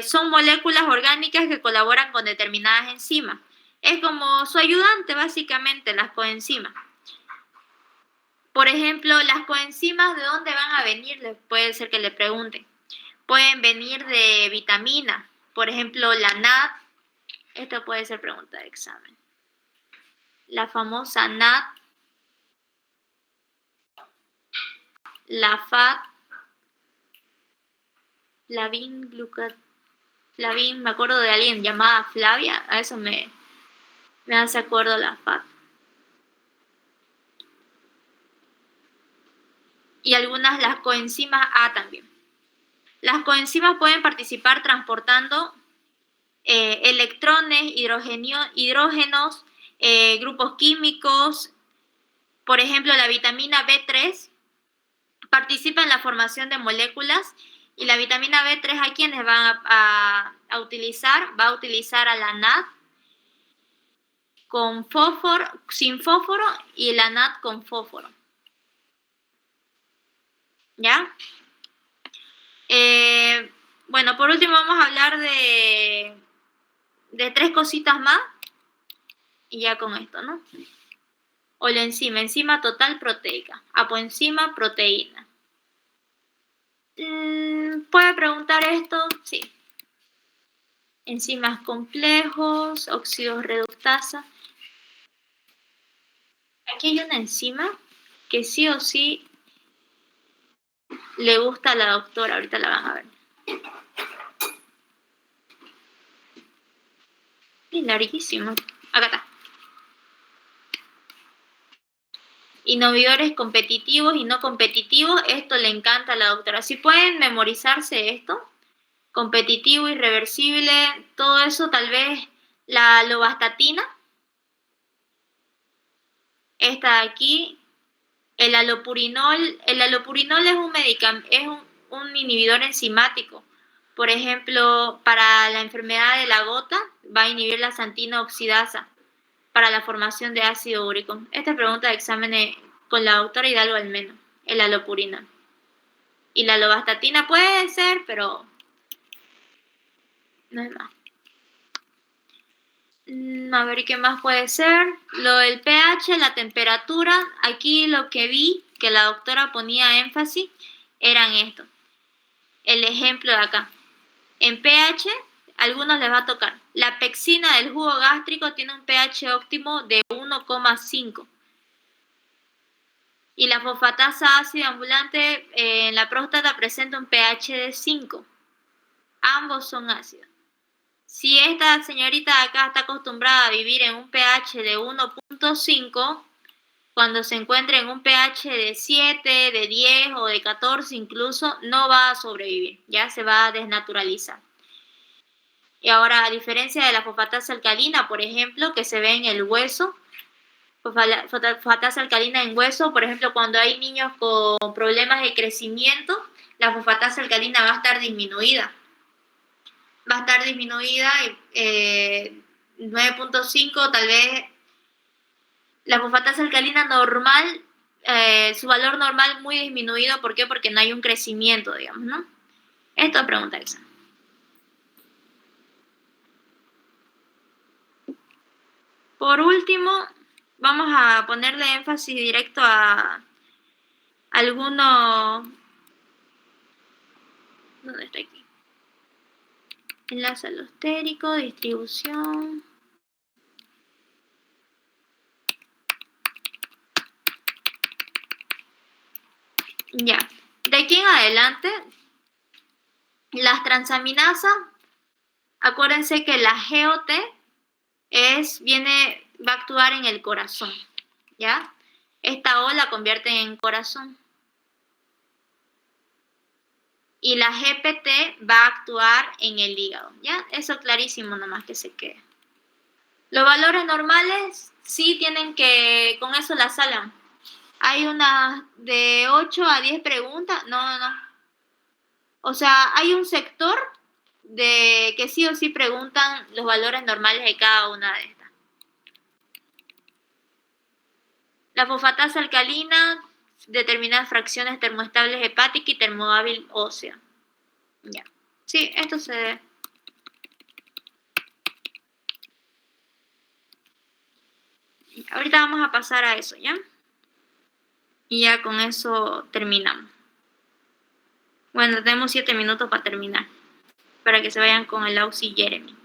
Son moléculas orgánicas que colaboran con determinadas enzimas. Es como su ayudante, básicamente, las coenzimas. Por ejemplo, las coenzimas, ¿de dónde van a venir? Puede ser que le pregunten. Pueden venir de vitaminas. Por ejemplo, la NAD. Esto puede ser pregunta de examen. La famosa NAD. La FAT. Flavin, me acuerdo de alguien llamada Flavia. A eso me hace acuerdo la FAT. Y algunas las coenzimas A también. Las coenzimas pueden participar transportando electrones, hidrógenos, grupos químicos. Por ejemplo, la vitamina B3 participa en la formación de moléculas y la vitamina B3 ¿a quiénes van a utilizar? Va a utilizar a la NAD con fósforo, sin fósforo y la NAD con fósforo. ¿Ya? Bueno, por último vamos a hablar de 3 cositas más y ya con esto, ¿no? Holoenzima, enzima total proteica, apoenzima, proteína. ¿Puede preguntar esto? Sí. Enzimas complejos, óxidos reductasa. Aquí hay una enzima que sí o sí le gusta a la doctora, ahorita la van a ver. Es larguísimo. Acá está. Inhibidores competitivos y no competitivos, esto le encanta a la doctora. Si pueden memorizarse esto, competitivo, irreversible, todo eso, tal vez la lovastatina, esta de aquí, el alopurinol es un medicamento, es un inhibidor enzimático. Por ejemplo, para la enfermedad de la gota, va a inhibir la xantina oxidasa para la formación de ácido úrico. Esta pregunta de examen con la doctora Hidalgo al menos, el alopurinol. Y la lovastatina puede ser, pero no es más. A ver, ¿qué más puede ser? Lo del pH, la temperatura. Aquí lo que vi que la doctora ponía énfasis eran estos. El ejemplo de acá. En pH, a algunos les va a tocar. La pexina del jugo gástrico tiene un pH óptimo de 1,5. Y la fosfatasa ácida ambulante en la próstata presenta un pH de 5. Ambos son ácidos. Si esta señorita de acá está acostumbrada a vivir en un pH de 1,5, cuando se encuentre en un pH de 7, de 10 o de 14 incluso, no va a sobrevivir, ya se va a desnaturalizar. Y ahora, a diferencia de la fosfatasa alcalina, por ejemplo, que se ve en el hueso, fosfatasa alcalina en hueso, por ejemplo, cuando hay niños con problemas de crecimiento, la fosfatasa alcalina va a estar disminuida. va a estar disminuida, 9.5, tal vez la fosfatasa alcalina normal, su valor normal muy disminuido. ¿Por qué? Porque no hay un crecimiento, digamos, ¿no? Esto es pregunta de examen. Por último, vamos a ponerle énfasis directo a algunos... ¿Dónde está aquí? Enlace alostérico, distribución. Ya, de aquí en adelante, las transaminasas, acuérdense que la GOT va a actuar en el corazón, ¿ya? Esta O la convierte en corazón. Y la GPT va a actuar en el hígado, ¿ya? Eso clarísimo, nomás que se quede. Los valores normales sí tienen que, con eso la salan. Hay unas de 8 a 10 preguntas, no. O sea, hay un sector de que sí o sí preguntan los valores normales de cada una de estas. La fosfatasa alcalina, determinadas fracciones termoestables hepática y termohábil ósea. Ya. Sí, esto se... Ahorita vamos a pasar a eso, ¿ya? Y ya con eso terminamos. Bueno, tenemos 7 minutos para terminar, para que se vayan con el Auxi Jeremy.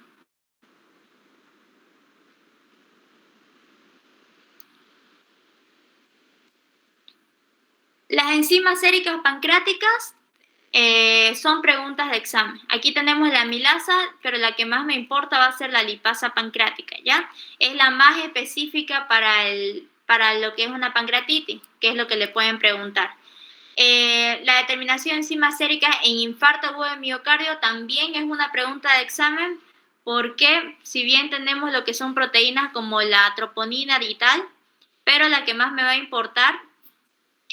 Las enzimas séricas pancreáticas son preguntas de examen. Aquí tenemos la amilasa, pero la que más me importa va a ser la lipasa pancreática, ¿ya? Es la más específica para lo que es una pancreatitis, que es lo que le pueden preguntar. La determinación de enzimas séricas en infarto agudo de miocardio también es una pregunta de examen, porque si bien tenemos lo que son proteínas como la troponina y tal, pero la que más me va a importar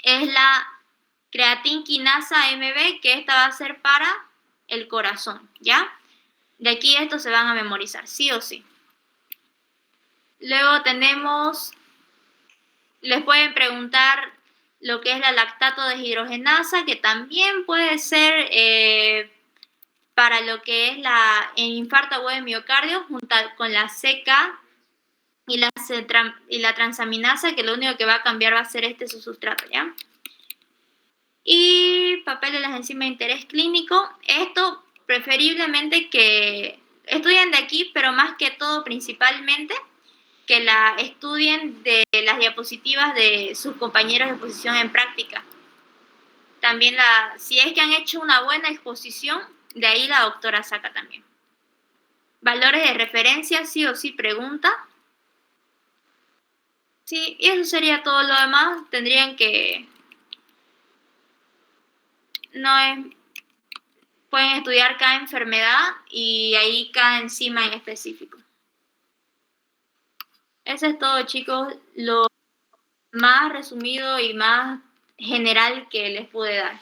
es la creatinquinasa MB, que esta va a ser para el corazón, ¿ya? De aquí estos se van a memorizar, sí o sí. Luego les pueden preguntar lo que es la lactato deshidrogenasa, que también puede ser para lo que es el infarto agudo de miocardio, junto con la CK y la transaminasa, que lo único que va a cambiar va a ser su sustrato, ¿ya? Y papel de las enzimas de interés clínico. Esto preferiblemente que estudien de aquí, pero más que todo principalmente que la estudien de las diapositivas de sus compañeros de exposición en práctica. También si es que han hecho una buena exposición, de ahí la doctora saca también. Valores de referencia, sí o sí pregunta. Sí, y eso sería todo. Lo demás tendrían que... Pueden estudiar cada enfermedad y ahí cada enzima en específico. Eso es todo, chicos, lo más resumido y más general que les pude dar.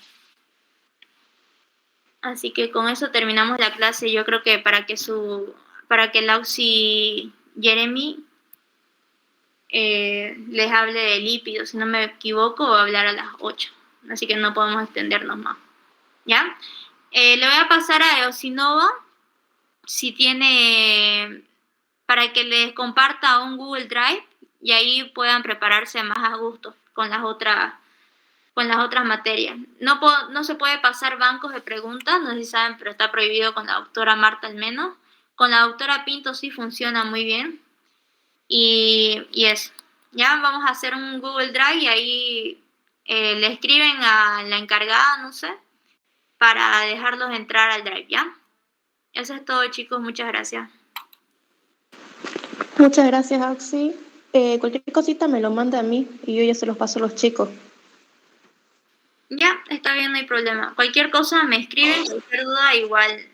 Así que con eso terminamos la clase. Yo creo que para que el Auxi Jeremy les hable de lípidos, si no me equivoco, va a hablar a las 8. Así que no podemos extendernos más. ¿Ya? Le voy a pasar a Eosinova, si tiene, para que les comparta un Google Drive y ahí puedan prepararse más a gusto con las otras materias. No se puede pasar bancos de preguntas, no sé si saben, pero está prohibido con la doctora Marta al menos. Con la doctora Pinto sí funciona muy bien. Y eso. Ya vamos a hacer un Google Drive y ahí le escriben a la encargada, no sé, para dejarlos entrar al Drive, ¿ya? Eso es todo, chicos. Muchas gracias. Muchas gracias, Auxi. Cualquier cosita me lo manda a mí y yo ya se los paso a los chicos. Ya, está bien, no hay problema. Cualquier cosa me escriben, cualquier duda igual.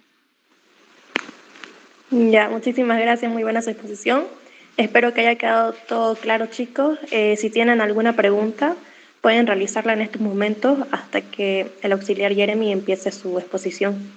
Ya, muchísimas gracias, muy buena su exposición. Espero que haya quedado todo claro, chicos. Si tienen alguna pregunta, pueden realizarla en estos momentos hasta que el auxiliar Jeremy empiece su exposición.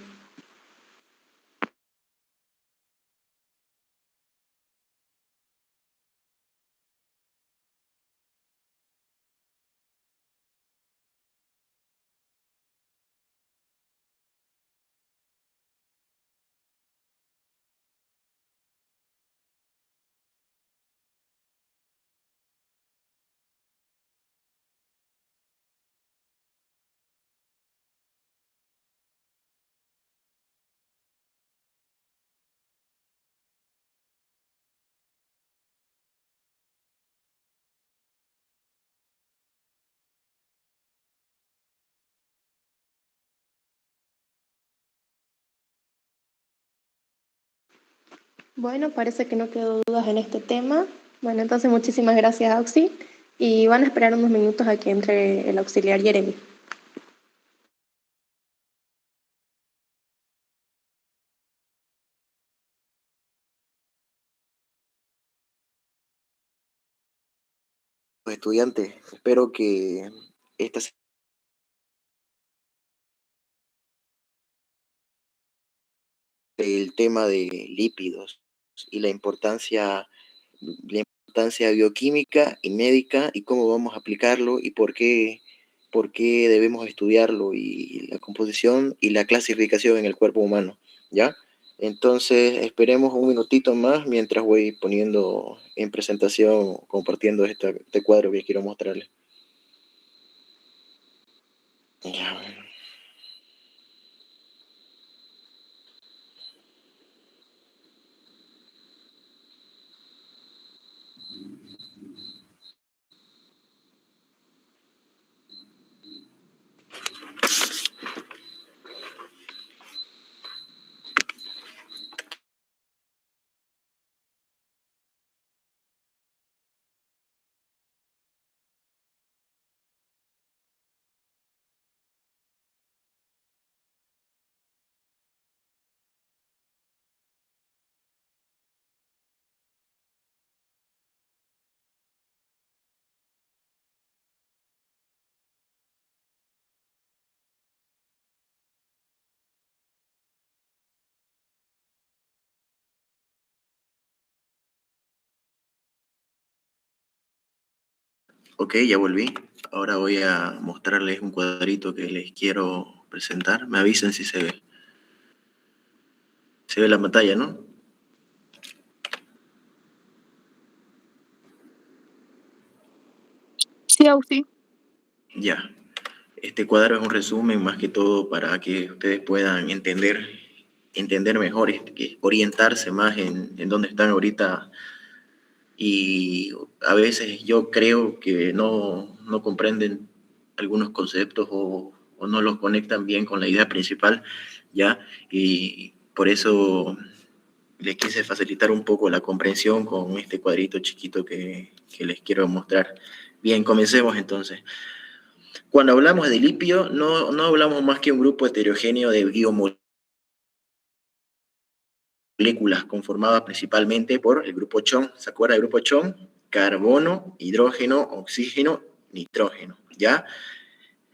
Bueno, parece que no quedó dudas en este tema. Bueno, entonces muchísimas gracias, Auxi. Y van a esperar unos minutos a que entre el auxiliar Jeremy. Estudiantes, espero que esta el tema de lípidos y la importancia bioquímica y médica y cómo vamos a aplicarlo y por qué debemos estudiarlo y la composición y la clasificación en el cuerpo humano, ¿ya? Entonces, esperemos un minutito más mientras voy poniendo en presentación, compartiendo este cuadro que quiero mostrarles. Ya, bueno. Ok, ya volví. Ahora voy a mostrarles un cuadrito que les quiero presentar. Me avisen si se ve. Se ve la pantalla, ¿no? Sí, Auxi. Ya. Este cuadro es un resumen más que todo para que ustedes puedan entender mejor, orientarse más en dónde están ahorita. Y a veces yo creo que no comprenden algunos conceptos o no los conectan bien con la idea principal, ¿ya? Y por eso les quise facilitar un poco la comprensión con este cuadrito chiquito que les quiero mostrar. Bien, comencemos entonces. Cuando hablamos de lípido, no hablamos más que un grupo heterogéneo de biomoléculas conformadas principalmente por el grupo CHON. ¿Se acuerda del grupo CHON? Carbono, hidrógeno, oxígeno, nitrógeno, ¿ya?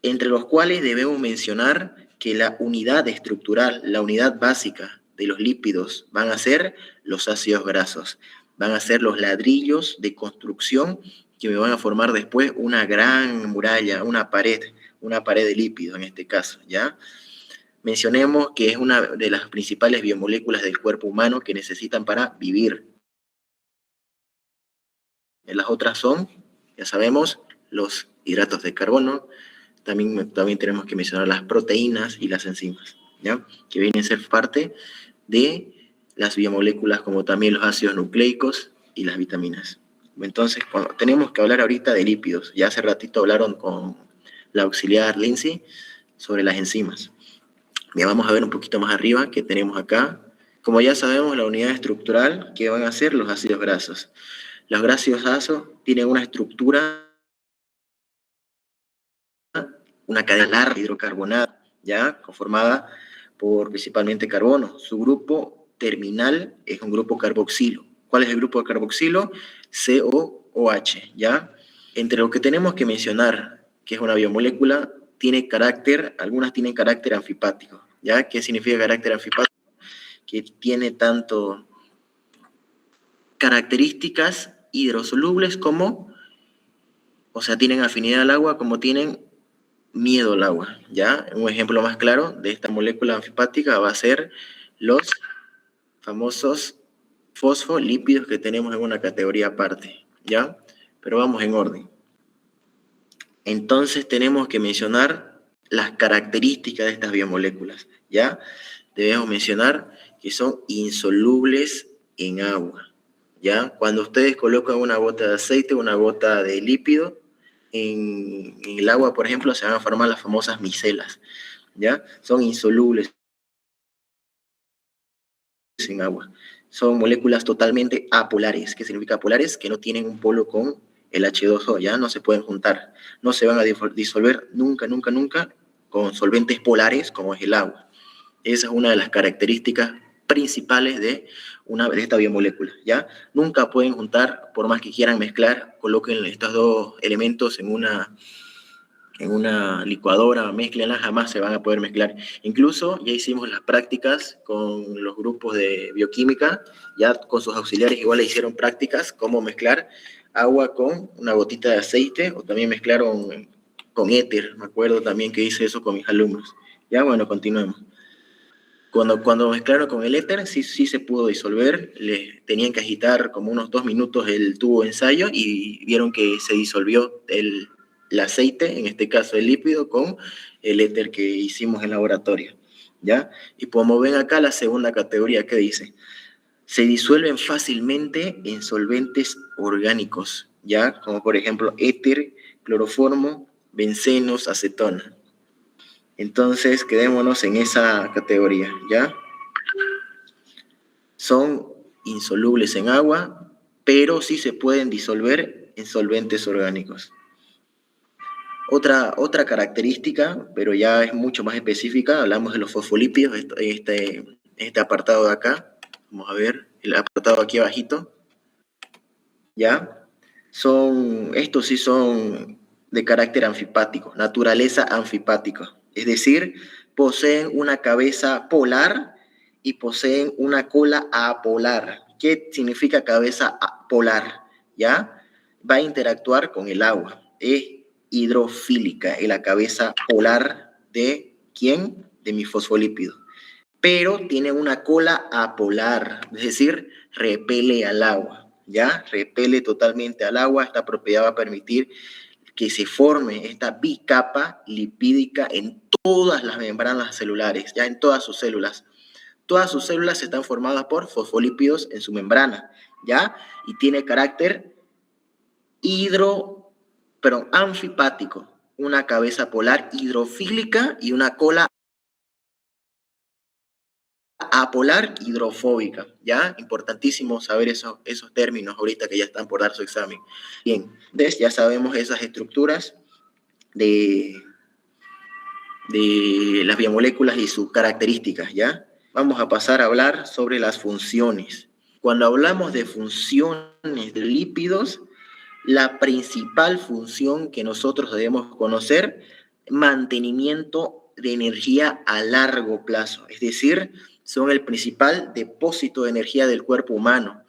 Entre los cuales debemos mencionar que la unidad estructural, la unidad básica de los lípidos van a ser los ácidos grasos, van a ser los ladrillos de construcción que me van a formar después una gran muralla, una pared de lípidos en este caso, ¿ya? Mencionemos que es una de las principales biomoléculas del cuerpo humano que necesitan para vivir. Las otras son, ya sabemos, los hidratos de carbono. También tenemos que mencionar las proteínas y las enzimas, ¿ya? Que vienen a ser parte de las biomoléculas, como también los ácidos nucleicos y las vitaminas. Entonces, tenemos que hablar ahorita de lípidos. Ya hace ratito hablaron con la auxiliar Lindsay sobre las enzimas. Ya vamos a ver un poquito más arriba que tenemos acá. Como ya sabemos, la unidad estructural que van a ser los ácidos grasos. Los ácidos grasos tienen una estructura, una cadena larga hidrocarbonada, ¿ya? Conformada por principalmente carbono. Su grupo terminal es un grupo carboxilo. ¿Cuál es el grupo de carboxilo? COOH, ¿ya? Entre lo que tenemos que mencionar, que es una biomolécula, algunas tienen carácter anfipático, ¿ya? ¿Qué significa carácter anfipático? Que tiene tanto características hidrosolubles como, o sea, tienen afinidad al agua como tienen miedo al agua, ¿ya? Un ejemplo más claro de esta molécula anfipática va a ser los famosos fosfolípidos que tenemos en una categoría aparte, ¿ya? Pero vamos en orden. Entonces tenemos que mencionar las características de estas biomoléculas, ¿ya? Debemos mencionar que son insolubles en agua, ¿ya? Cuando ustedes colocan una gota de aceite, una gota de lípido, en el agua, por ejemplo, se van a formar las famosas micelas, ¿ya? Son insolubles en agua. Son moléculas totalmente apolares. ¿Qué significa apolares? Que no tienen un polo con el H2O, ya no se pueden juntar. No se van a disolver nunca, nunca, nunca con solventes polares como es el agua. Esa es una de las características principales de esta biomolécula, ¿ya? Nunca pueden juntar, por más que quieran mezclar, coloquen estos dos elementos en una licuadora, mezclenlas, jamás se van a poder mezclar. Incluso ya hicimos las prácticas con los grupos de bioquímica, ya con sus auxiliares igual le hicieron prácticas, cómo mezclar agua con una gotita de aceite, o también mezclaron con éter, me acuerdo también que hice eso con mis alumnos. Ya, bueno, continuemos. Cuando mezclaron con el éter, sí se pudo disolver, le tenían que agitar como unos 2 minutos el tubo de ensayo y vieron que se disolvió el aceite, en este caso el lípido, con el éter que hicimos en laboratorio, ¿ya? Y como ven acá, la segunda categoría, ¿qué dice? Se disuelven fácilmente en solventes orgánicos, ¿ya? Como por ejemplo éter, cloroformo, bencenos, acetona. Entonces, quedémonos en esa categoría, ¿ya? Son insolubles en agua, pero sí se pueden disolver en solventes orgánicos. Otra característica, pero ya es mucho más específica, hablamos de los fosfolípidos, este apartado de acá. Vamos a ver el apartado aquí abajito. ¿Ya? Estos sí son de carácter anfipático, naturaleza anfipática. Es decir, poseen una cabeza polar y poseen una cola apolar. ¿Qué significa cabeza polar? ¿Ya? Va a interactuar con el agua. Es hidrofílica, es la cabeza polar de ¿quién? De mi fosfolípido. Pero tiene una cola apolar, es decir, repele al agua, ¿ya? Repele totalmente al agua. Esta propiedad va a permitir que se forme esta bicapa lipídica en todas las membranas celulares, ya en todas sus células. Todas sus células están formadas por fosfolípidos en su membrana, ¿ya? Y tiene carácter anfipático, una cabeza polar hidrofílica y una cola apolar hidrofóbica, ¿ya? Importantísimo saber esos términos ahorita que ya están por dar su examen. Bien, entonces ya sabemos esas estructuras de las biomoléculas y sus características, ¿ya? Vamos a pasar a hablar sobre las funciones. Cuando hablamos de funciones de lípidos, la principal función que nosotros debemos conocer, mantenimiento de energía a largo plazo, es decir, son el principal depósito de energía del cuerpo humano.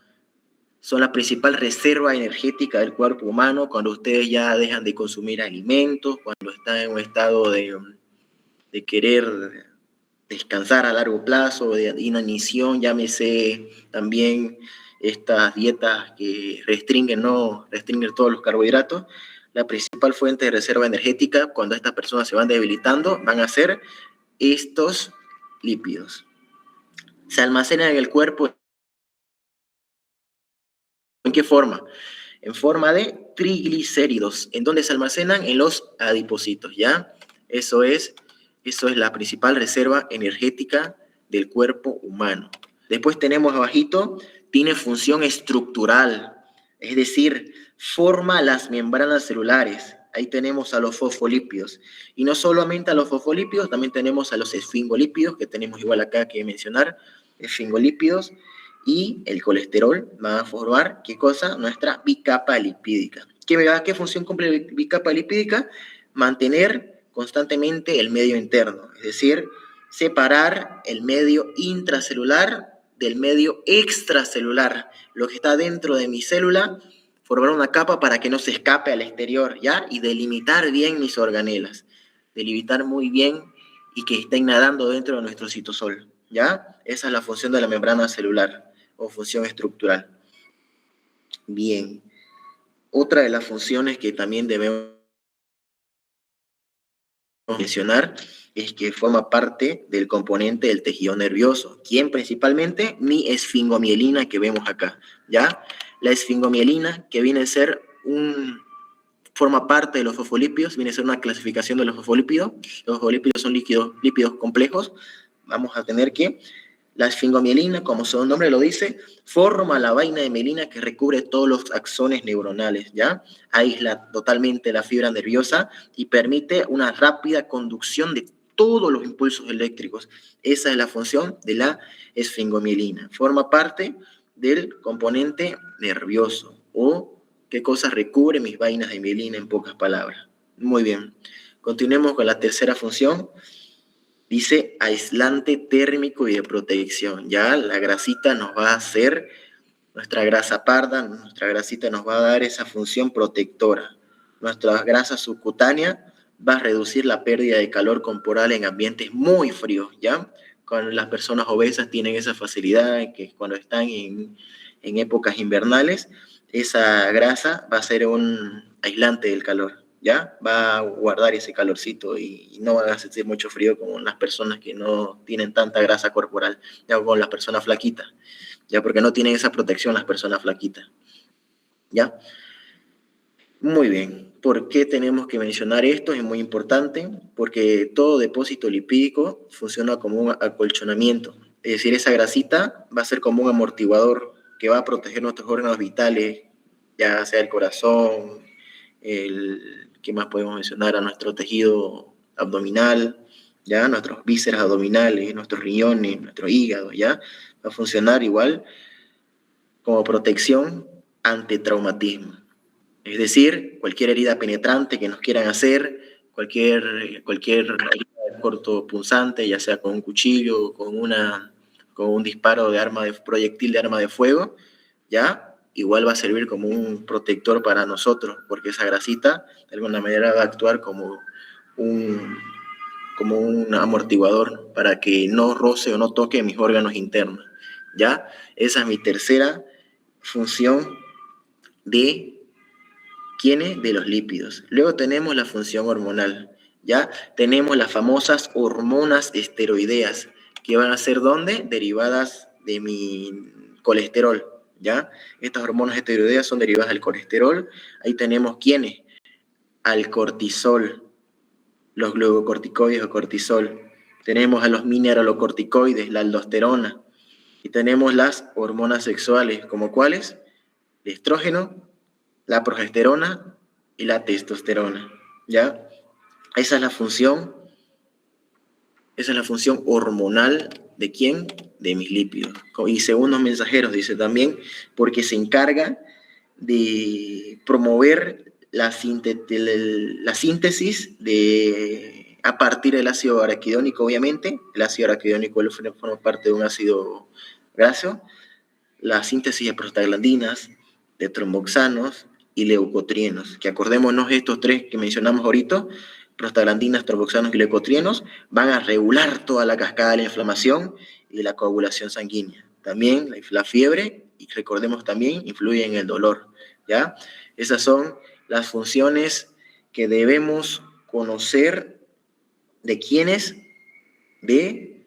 Son la principal reserva energética del cuerpo humano cuando ustedes ya dejan de consumir alimentos, cuando están en un estado de querer descansar a largo plazo, de inanición, llámese también estas dietas que restringen todos los carbohidratos. La principal fuente de reserva energética cuando estas personas se van debilitando van a ser estos lípidos. Se almacenan en el cuerpo. ¿En qué forma? En forma de triglicéridos. ¿En dónde se almacenan? En los adipocitos, ¿ya? Eso es la principal reserva energética del cuerpo humano. Después tenemos abajito, tiene función estructural, es decir, forma las membranas celulares. Ahí tenemos a los fosfolípidos. Y no solamente a los fosfolípidos, también tenemos a los esfingolípidos, que tenemos igual acá que mencionar, esfingolípidos, y el colesterol va a formar, ¿qué cosa? Nuestra bicapa lipídica. ¿Qué función cumple la bicapa lipídica? Mantener constantemente el medio interno, es decir, separar el medio intracelular del medio extracelular. Lo que está dentro de mi célula, formar una capa para que no se escape al exterior, ¿ya? Y delimitar bien mis organelas, delimitar muy bien y que estén nadando dentro de nuestro citosol, ¿ya? Esa es la función de la membrana celular o función estructural. Bien. Otra de las funciones que también debemos mencionar es que forma parte del componente del tejido nervioso. ¿Quién principalmente? Mi esfingomielina que vemos acá, ¿ya? La esfingomielina, que viene a ser forma parte de los fosfolípidos, viene a ser una clasificación de los fosfolípidos. Los fosfolípidos son lípidos complejos. Vamos a tener que La esfingomielina, como su nombre lo dice, forma la vaina de mielina que recubre todos los axones neuronales, ¿ya? Aísla totalmente la fibra nerviosa y permite una rápida conducción de todos los impulsos eléctricos. Esa es la función de la esfingomielina. Forma parte del componente nervioso, o qué cosa recubre mis vainas de mielina, en pocas palabras. Muy bien. Continuemos con la tercera función. Dice aislante térmico y de protección. Ya la grasita nos va a hacer, nuestra grasa parda, nuestra grasita nos va a dar esa función protectora. Nuestra grasa subcutánea va a reducir la pérdida de calor corporal en ambientes muy fríos, ¿ya? Cuando las personas obesas tienen esa facilidad, que cuando están en épocas invernales, esa grasa va a ser un aislante del calor, ¿ya? Va a guardar ese calorcito y no va a sentir mucho frío como las personas que no tienen tanta grasa corporal, ya, o con las personas flaquitas, ya, porque no tienen esa protección las personas flaquitas, ¿ya? Muy bien. ¿Por qué tenemos que mencionar esto? Es muy importante porque todo depósito lipídico funciona como un acolchonamiento. Es decir, esa grasita va a ser como un amortiguador que va a proteger nuestros órganos vitales, ya sea el corazón, ¿qué más podemos mencionar? A nuestro tejido abdominal, ya, nuestros vísceras abdominales, nuestros riñones, nuestro hígado, ya. Va a funcionar igual como protección ante traumatismo. Es decir, cualquier herida penetrante que nos quieran hacer, cualquier herida cortopunzante, ya sea con un cuchillo, con un disparo de proyectil de arma de fuego, ¿ya? Igual va a servir como un protector para nosotros, porque esa grasita de alguna manera va a actuar como un amortiguador para que no roce o no toque mis órganos internos, ¿ya? Esa es mi tercera función de ¿quiénes? De los lípidos. Luego tenemos la función hormonal, ¿ya? Tenemos las famosas hormonas esteroideas, que van a ser, ¿dónde? Derivadas de mi colesterol, ¿ya? Estas hormonas esteroideas son derivadas del colesterol. Ahí tenemos, ¿quiénes? Al cortisol, los glucocorticoides o cortisol. Tenemos a los mineralocorticoides, la aldosterona. Y tenemos las hormonas sexuales, ¿como cuáles? El estrógeno, la progesterona y la testosterona, ¿ya? Esa es la función hormonal ¿de quién? De mis lípidos. Y según los mensajeros dice también, porque se encarga de promover la síntesis a partir del ácido araquidónico, obviamente. El ácido araquidónico forma parte de un ácido graso. La síntesis de prostaglandinas, de tromboxanos y leucotrienos, que acordémonos estos tres que mencionamos ahorita, prostaglandinas, tromboxanos y leucotrienos, van a regular toda la cascada de la inflamación y de la coagulación sanguínea. También la fiebre, y recordemos también, influye en el dolor, ¿ya? Esas son las funciones que debemos conocer de quiénes, de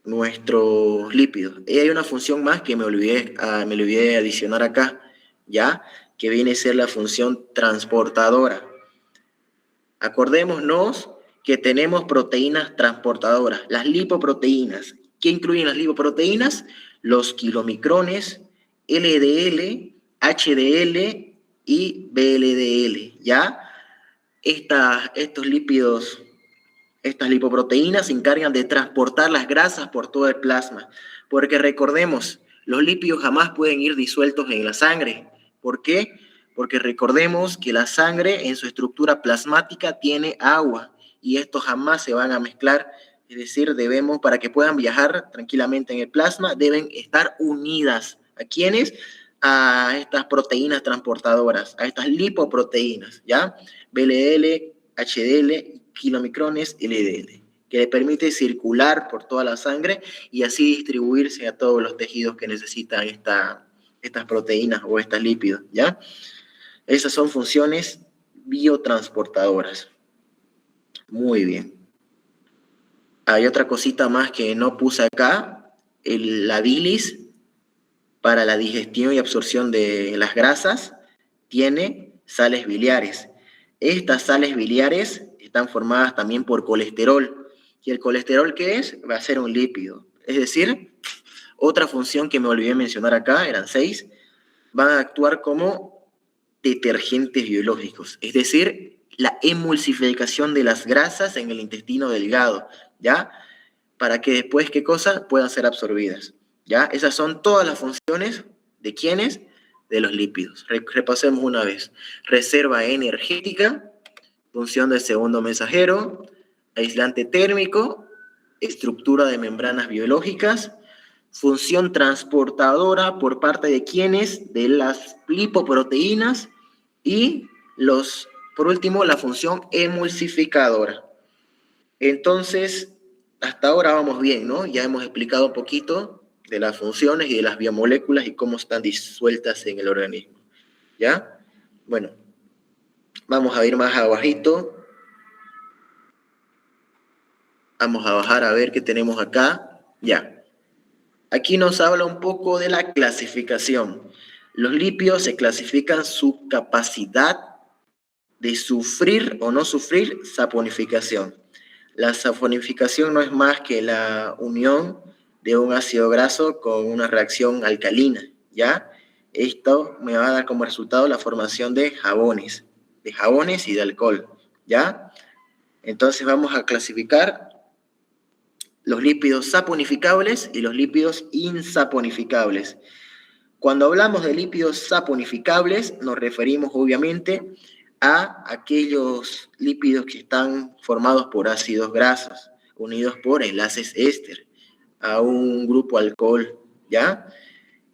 nuestros lípidos. Y hay una función más que me olvidé adicionar acá, ¿ya? Que viene a ser la función transportadora. Acordémonos que tenemos proteínas transportadoras, las lipoproteínas. ¿Qué incluyen las lipoproteínas? Los kilomicrones, LDL, HDL y VLDL, ¿ya? Estos lípidos, estas lipoproteínas se encargan de transportar las grasas por todo el plasma, porque recordemos, los lípidos jamás pueden ir disueltos en la sangre. ¿Por qué? Porque recordemos que la sangre en su estructura plasmática tiene agua y estos jamás se van a mezclar. Es decir, para que puedan viajar tranquilamente en el plasma, deben estar unidas. ¿A quiénes? A estas proteínas transportadoras, a estas lipoproteínas, ¿ya? VLL, HDL, kilomicrones, LDL, que le permite circular por toda la sangre y así distribuirse a todos los tejidos que necesitan estas proteínas o estos lípidos, ¿ya? Esas son funciones biotransportadoras. Muy bien. Hay otra cosita más que no puse acá, la bilis para la digestión y absorción de las grasas tiene sales biliares. Estas sales biliares están formadas también por colesterol. ¿Y el colesterol qué es? Va a ser un lípido. Es decir, Otra función que me olvidé mencionar acá, eran 6, van a actuar como detergentes biológicos, es decir, la emulsificación de las grasas en el intestino delgado, ¿ya? Para que después, ¿qué cosa? Puedan ser absorbidas, ¿ya? Esas son todas las funciones de ¿quiénes? De los lípidos. Repasemos una vez. Reserva energética, función del segundo mensajero, aislante térmico, estructura de membranas biológicas, función transportadora por parte de ¿quiénes? De las lipoproteínas y por último, la función emulsificadora. Entonces, hasta ahora vamos bien, ¿no? Ya hemos explicado un poquito de las funciones y de las biomoléculas y cómo están disueltas en el organismo, ¿ya? Bueno, vamos a ir más abajito. Vamos a bajar a ver qué tenemos acá. Ya. Aquí nos habla un poco de la clasificación. Los lípidos se clasifican su capacidad de sufrir o no sufrir saponificación. La saponificación no es más que la unión de un ácido graso con una reacción alcalina, ¿ya? Esto me va a dar como resultado la formación de jabones y de alcohol, ¿ya? Entonces vamos a clasificar los lípidos saponificables y los lípidos insaponificables. Cuando hablamos de lípidos saponificables, nos referimos obviamente a aquellos lípidos que están formados por ácidos grasos, unidos por enlaces éster, a un grupo alcohol, ¿ya?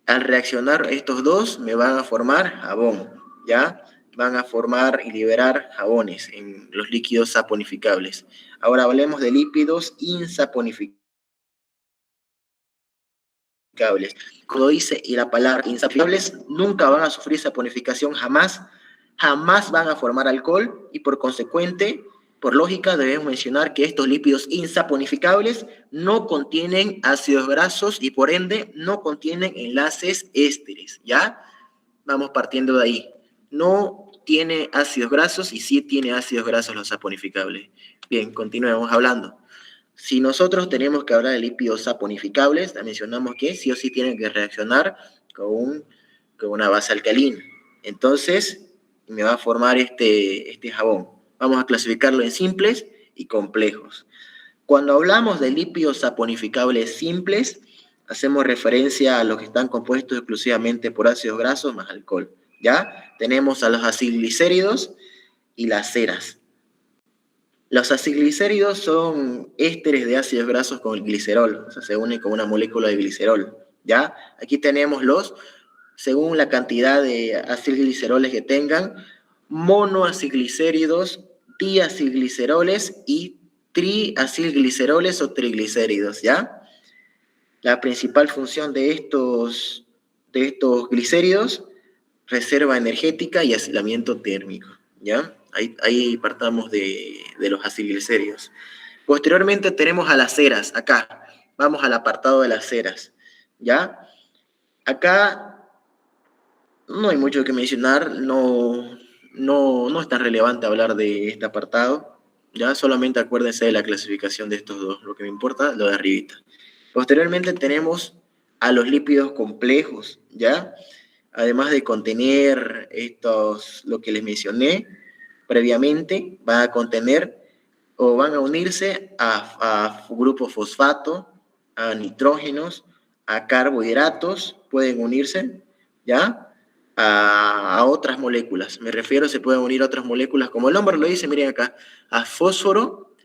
Al reaccionar estos dos, me van a formar jabón, ¿ya? Van a formar y liberar jabones en los líquidos saponificables. Ahora hablemos de lípidos insaponificables. Como dice y la palabra insaponificables, nunca van a sufrir saponificación, jamás van a formar alcohol y por consecuente, por lógica, debemos mencionar que estos lípidos insaponificables no contienen ácidos grasos y por ende no contienen enlaces ésteres, ¿ya? Vamos partiendo de ahí. No tiene ácidos grasos y sí tiene ácidos grasos los saponificables. Bien, continuemos hablando. Si nosotros tenemos que hablar de lípidos saponificables, mencionamos que sí o sí tienen que reaccionar con una base alcalina. Entonces, me va a formar este jabón. Vamos a clasificarlo en simples y complejos. Cuando hablamos de lípidos saponificables simples, hacemos referencia a los que están compuestos exclusivamente por ácidos grasos más alcohol, ¿ya? Tenemos a los acilglicéridos y las ceras. Los acilglicéridos son ésteres de ácidos grasos con el glicerol, o sea, se unen con una molécula de glicerol, ¿ya? Aquí tenemos según la cantidad de acilgliceroles que tengan, monoacilglicéridos, diacilgliceroles y triacilgliceroles o triglicéridos, ¿ya? La principal función de estos glicéridos, reserva energética y aislamiento térmico, ¿ya? Ahí partamos de los acilglicéridos. Posteriormente tenemos a las ceras, acá. Vamos al apartado de las ceras, ¿ya? Acá no hay mucho que mencionar, no es tan relevante hablar de este apartado, ¿ya? Solamente acuérdense de la clasificación de estos dos, lo que me importa, lo de arribita. Posteriormente tenemos a los lípidos complejos, ¿ya? Además de contener lo que les mencioné previamente, van a contener o van a unirse a grupos fosfato, a nitrógenos, a carbohidratos, pueden unirse, ¿ya? A otras moléculas. Me refiero, se pueden unir a otras moléculas, como el nombre lo dice, miren acá, a fósforo,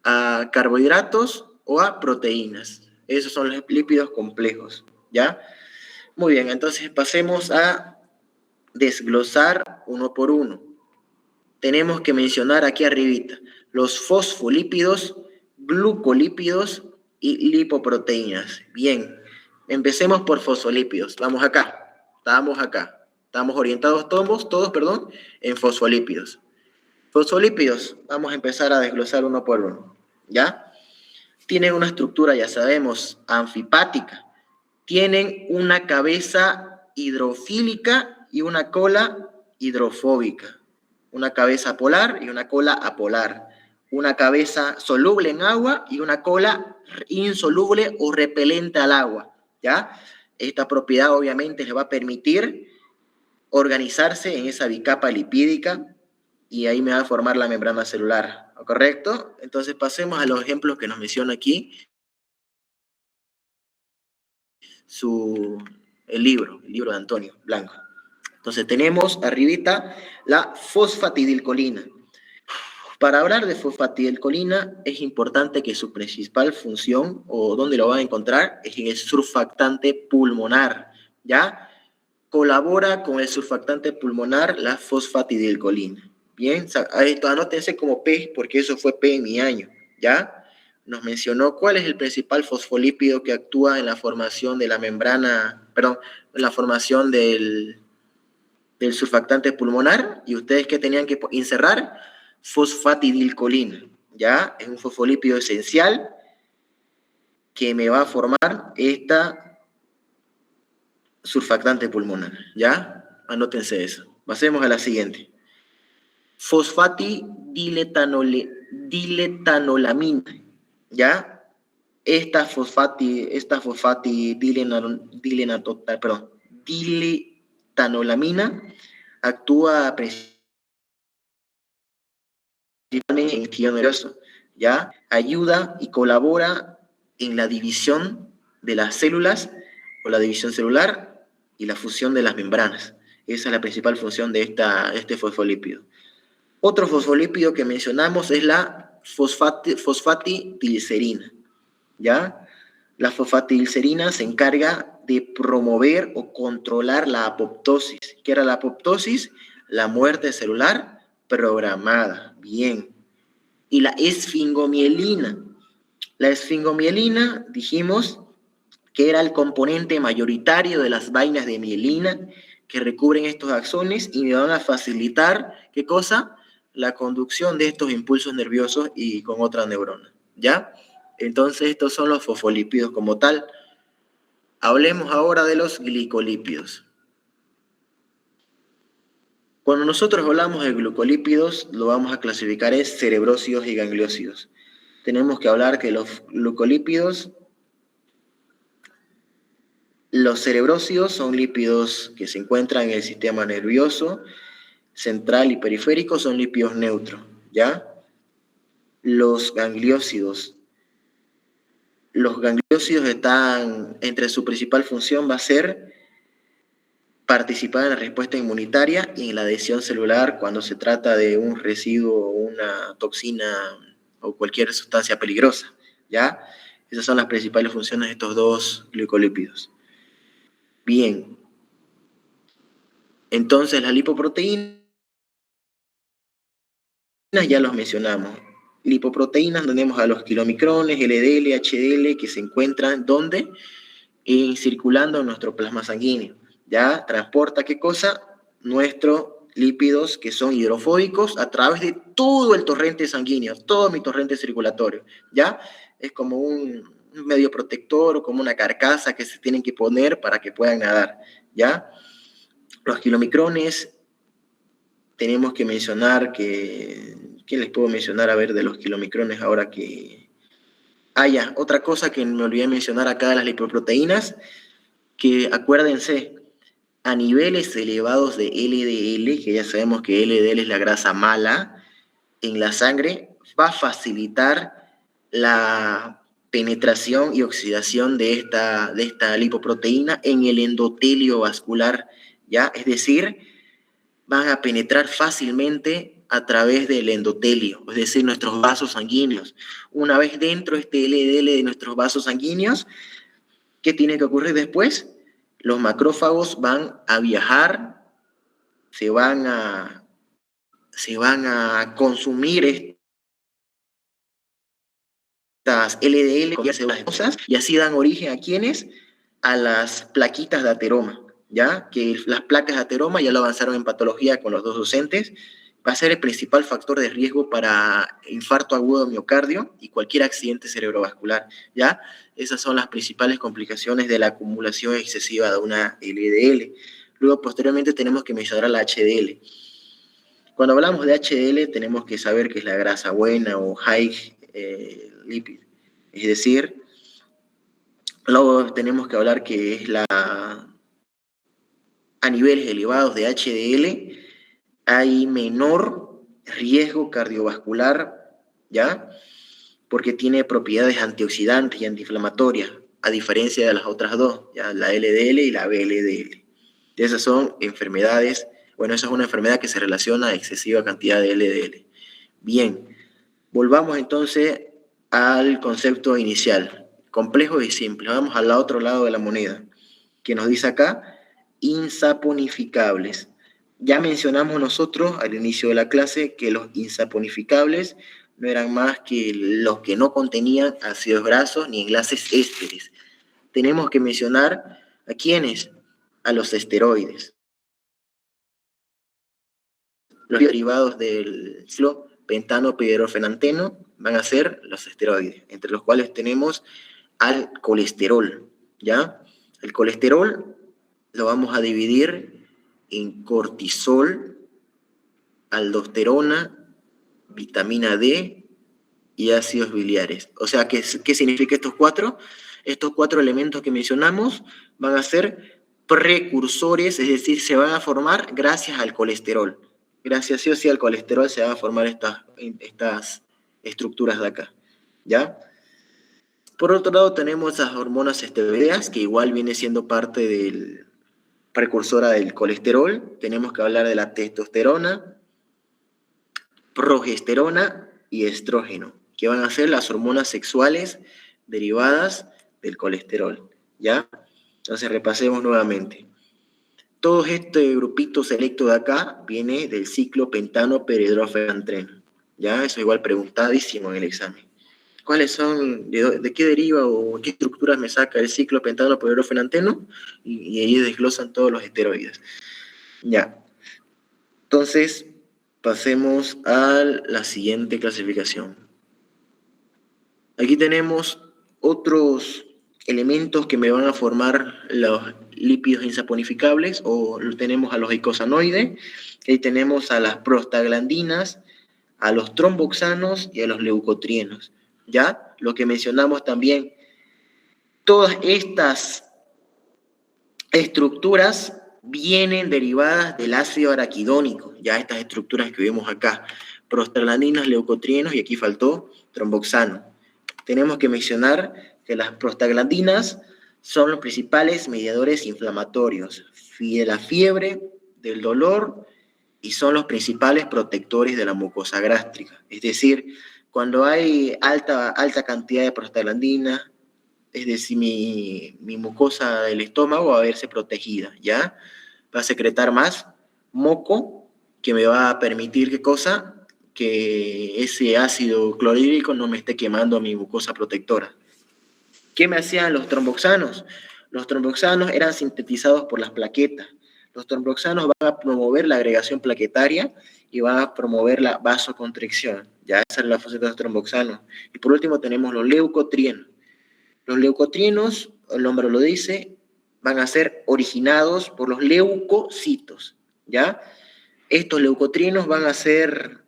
a carbohidratos o a proteínas. Esos son los lípidos complejos, ¿ya? Muy bien, entonces pasemos a desglosar uno por uno. Tenemos que mencionar aquí arribita los fosfolípidos, glucolípidos y lipoproteínas. Bien, empecemos por fosfolípidos. Estamos orientados todos, en fosfolípidos. Fosfolípidos, vamos a empezar a desglosar uno por uno, ¿ya? Tienen una estructura, ya sabemos, anfipática. Tienen una cabeza hidrofílica y una cola hidrofóbica. Una cabeza polar y una cola apolar. Una cabeza soluble en agua y una cola insoluble o repelente al agua, ¿ya? Esta propiedad obviamente les va a permitir organizarse en esa bicapa lipídica y ahí me va a formar la membrana celular, ¿correcto? Entonces pasemos a los ejemplos que nos menciona aquí el libro de Antonio Blanco. Entonces tenemos arribita la fosfatidilcolina. Para hablar de fosfatidilcolina es importante que su principal función, o donde lo van a encontrar, es en el surfactante pulmonar, ¿ya? Colabora con el surfactante pulmonar la fosfatidilcolina. Bien, esto anótense como P, porque eso fue P en mi año, ¿ya? Nos mencionó cuál es el principal fosfolípido que actúa en la formación de la membrana, perdón, en la formación del surfactante pulmonar, y ustedes que tenían que insertar fosfatidilcolina, ¿ya? Es un fosfolípido esencial que me va a formar esta surfactante pulmonar, ¿ya? Anótense eso. Pasemos a la siguiente. Fosfatidiletolamina, ¿ya? Esta diletanolamina actúa principalmente en el tejido nervioso, ¿ya? Ayuda y colabora en la división de las células o la división celular y la fusión de las membranas. Esa es la principal función de este fosfolípido. Otro fosfolípido que mencionamos es la fosfatidilcerina, ¿ya? La fosfatidilcerina se encarga de promover o controlar la apoptosis. ¿Qué era la apoptosis? La muerte celular programada. Bien. Y la esfingomielina. La esfingomielina, dijimos, que era el componente mayoritario de las vainas de mielina que recubren estos axones y me van a facilitar, ¿qué cosa? La conducción de estos impulsos nerviosos y con otras neuronas, ¿ya? Entonces, estos son los fosfolípidos como tal. Hablemos ahora de los glicolípidos. Cuando nosotros hablamos de glucolípidos, lo vamos a clasificar en cerebrósidos y gangliósidos. Tenemos que hablar que los glucolípidos, los cerebrósidos son lípidos que se encuentran en el sistema nervioso central y periférico, son lípidos neutros, ¿ya? Los gangliósidos están, entre su principal función va a ser participar en la respuesta inmunitaria y en la adhesión celular cuando se trata de un residuo, una toxina o cualquier sustancia peligrosa, ¿ya? Esas son las principales funciones de estos dos glucolípidos. Bien, entonces las lipoproteínas ya los mencionamos. Lipoproteínas tenemos a los kilomicrones, LDL, HDL, que se encuentran ¿dónde? Circulando en nuestro plasma sanguíneo. ¿Ya? Transporta ¿qué cosa? Nuestros lípidos que son hidrofóbicos a través de todo el torrente sanguíneo, todo mi torrente circulatorio. ¿Ya? Es como un medio protector o como una carcasa que se tienen que poner para que puedan nadar. ¿Ya? Los kilomicrones, tenemos que mencionar que... ¿Qué les puedo mencionar a ver de los kilomicrones ahora que... ya, otra cosa que me olvidé mencionar acá de las lipoproteínas, que acuérdense, a niveles elevados de LDL, que ya sabemos que LDL es la grasa mala, en la sangre va a facilitar la penetración y oxidación de esta lipoproteína en el endotelio vascular, ¿ya? Es decir, van a penetrar fácilmente a través del endotelio, es decir, nuestros vasos sanguíneos. Una vez dentro este LDL de nuestros vasos sanguíneos, ¿qué tiene que ocurrir después? Los macrófagos van a viajar, se van a consumir estas LDL y así dan origen a ¿quiénes? A las plaquitas de ateroma, ¿ya? Que las placas de ateroma ya lo avanzaron en patología con los dos docentes, va a ser el principal factor de riesgo para infarto agudo de miocardio y cualquier accidente cerebrovascular, ¿ya? Esas son las principales complicaciones de la acumulación excesiva de una LDL. Luego, posteriormente, tenemos que mencionar la HDL. Cuando hablamos de HDL, tenemos que saber que es la grasa buena o high lipid. Es decir, Luego tenemos que hablar que es a niveles elevados de HDL hay menor riesgo cardiovascular, ¿ya? Porque tiene propiedades antioxidantes y antiinflamatorias, a diferencia de las otras dos, ¿ya? La LDL y la VLDL. Esas son enfermedades, bueno, esa es una enfermedad que se relaciona a excesiva cantidad de LDL. Bien, volvamos entonces al concepto inicial, complejo y simple. Vamos al otro lado de la moneda, que nos dice acá, insaponificables. Ya mencionamos nosotros al inicio de la clase que los insaponificables no eran más que los que no contenían ácidos grasos ni enlaces ésteres. Tenemos que mencionar a quiénes, a los esteroides. Los derivados del ciclo pentano-piedrofenanteno van a ser los esteroides, entre los cuales tenemos al colesterol, ¿ya? El colesterol lo vamos a dividir en cortisol, aldosterona, vitamina D y ácidos biliares. O sea, ¿qué significa estos cuatro? Estos cuatro elementos que mencionamos van a ser precursores, es decir, se van a formar gracias al colesterol. Gracias sí o sí al colesterol se van a formar estas estructuras de acá, ¿ya? Por otro lado tenemos las hormonas esteroideas, que igual viene siendo parte del precursora del colesterol. Tenemos que hablar de la testosterona, progesterona y estrógeno, que van a ser las hormonas sexuales derivadas del colesterol, ¿ya? Entonces repasemos nuevamente. Todo este grupito selecto de acá viene del ciclo pentano-piedrofenanteno, ¿ya? Eso igual preguntadísimo en el examen. ¿Cuáles son, de qué deriva o qué estructuras me saca el ciclo pentano-piedrofenanteno? Y ahí desglosan todos los esteroides. Ya. Entonces, pasemos a la siguiente clasificación. Aquí tenemos otros elementos que me van a formar los lípidos insaponificables, o tenemos a los eicosanoides, ahí tenemos a las prostaglandinas, a los tromboxanos y a los leucotrienos. ¿Ya? Lo que mencionamos también, todas estas estructuras vienen derivadas del ácido araquidónico, ya estas estructuras que vemos acá, prostaglandinas, leucotrienos y aquí faltó tromboxano. Tenemos que mencionar que las prostaglandinas son los principales mediadores inflamatorios de la fiebre, del dolor y son los principales protectores de la mucosa gástrica. Es decir, cuando hay alta cantidad de prostaglandina, es decir, mi mucosa del estómago va a verse protegida, ¿ya? Va a secretar más moco que me va a permitir, ¿qué cosa? Que ese ácido clorhídrico no me esté quemando mi mucosa protectora. ¿Qué me hacían los tromboxanos? Los tromboxanos eran sintetizados por las plaquetas. Los tromboxanos van a promover la agregación plaquetaria y van a promover la vasoconstricción. Ya esa es la función de los tromboxanos. Y por último tenemos los leucotrienos. Los leucotrienos, el nombre lo dice, van a ser originados por los leucocitos, ¿ya? Estos leucotrienos van a ser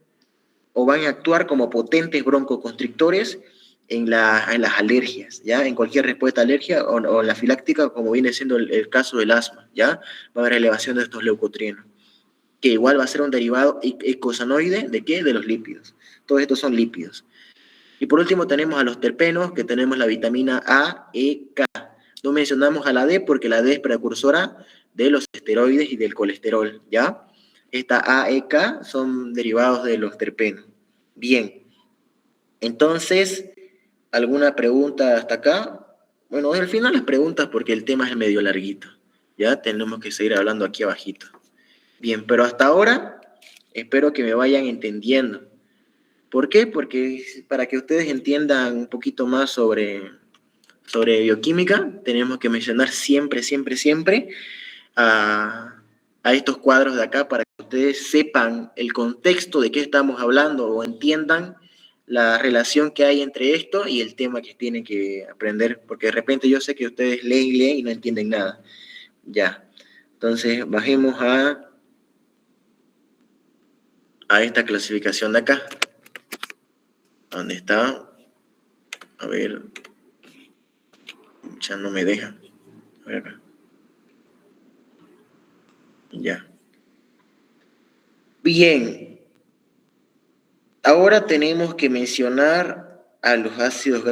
o van a actuar como potentes broncoconstrictores en las alergias, ¿ya? En cualquier respuesta a alergia o en la filáctica, como viene siendo el caso del asma, ¿ya? Va a haber elevación de estos leucotrienos, que igual va a ser un derivado eicosanoide, ¿de qué? De los lípidos. Todos estos son lípidos. Y por último tenemos a los terpenos, que tenemos la vitamina A, E, K. No mencionamos a la D porque la D es precursora de los esteroides y del colesterol, ¿ya? Esta A, E, K son derivados de los terpenos. Bien, entonces, ¿alguna pregunta hasta acá? Bueno, al final las preguntas porque el tema es medio larguito, ¿ya? Tenemos que seguir hablando aquí abajito. Bien, pero hasta ahora espero que me vayan entendiendo. ¿Por qué? Porque para que ustedes entiendan un poquito más sobre bioquímica, tenemos que mencionar siempre a estos cuadros de acá para que ustedes sepan el contexto de qué estamos hablando o entiendan la relación que hay entre esto y el tema que tienen que aprender, porque de repente yo sé que ustedes leen y no entienden nada. Ya. Entonces, bajemos a esta clasificación de acá. ¿Dónde está? A ver. Ya no me deja. A ver acá. Ya. Bien. Ahora tenemos que mencionar a los ácidos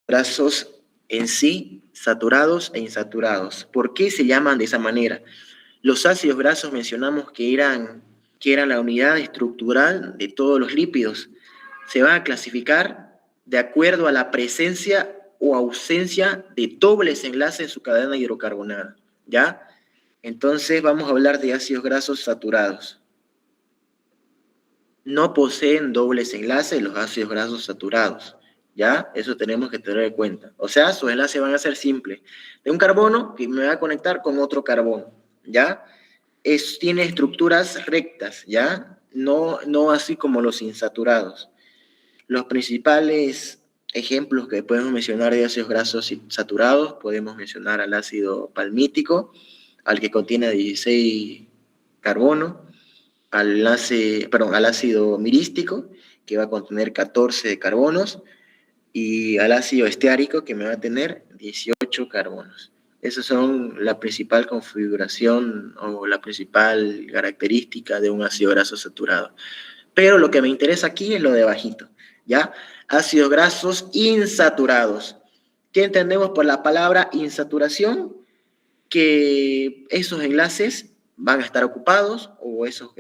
grasos en sí, saturados e insaturados. ¿Por qué se llaman de esa manera? Los ácidos grasos mencionamos que eran la unidad estructural de todos los lípidos. Se van a clasificar de acuerdo a la presencia o ausencia de dobles enlaces en su cadena hidrocarbonada, ¿ya? Entonces vamos a hablar de ácidos grasos saturados. No poseen dobles enlaces los ácidos grasos saturados, ¿ya? Eso tenemos que tener en cuenta. O sea, sus enlaces van a ser simples. De un carbono que me va a conectar con otro carbono, ¿ya? Tiene estructuras rectas, ¿ya? No así como los insaturados. Los principales ejemplos que podemos mencionar de ácidos grasos saturados, podemos mencionar al ácido palmítico, al que contiene 16 carbono, al ácido mirístico, que va a contener 14 carbonos, y al ácido esteárico, que me va a tener 18 carbonos. Esas son la principal configuración o la principal característica de un ácido graso saturado. Pero lo que me interesa aquí es lo de abajito, ¿ya? Ácidos grasos insaturados. ¿Qué entendemos por la palabra insaturación? Que esos enlaces van a estar ocupados o estos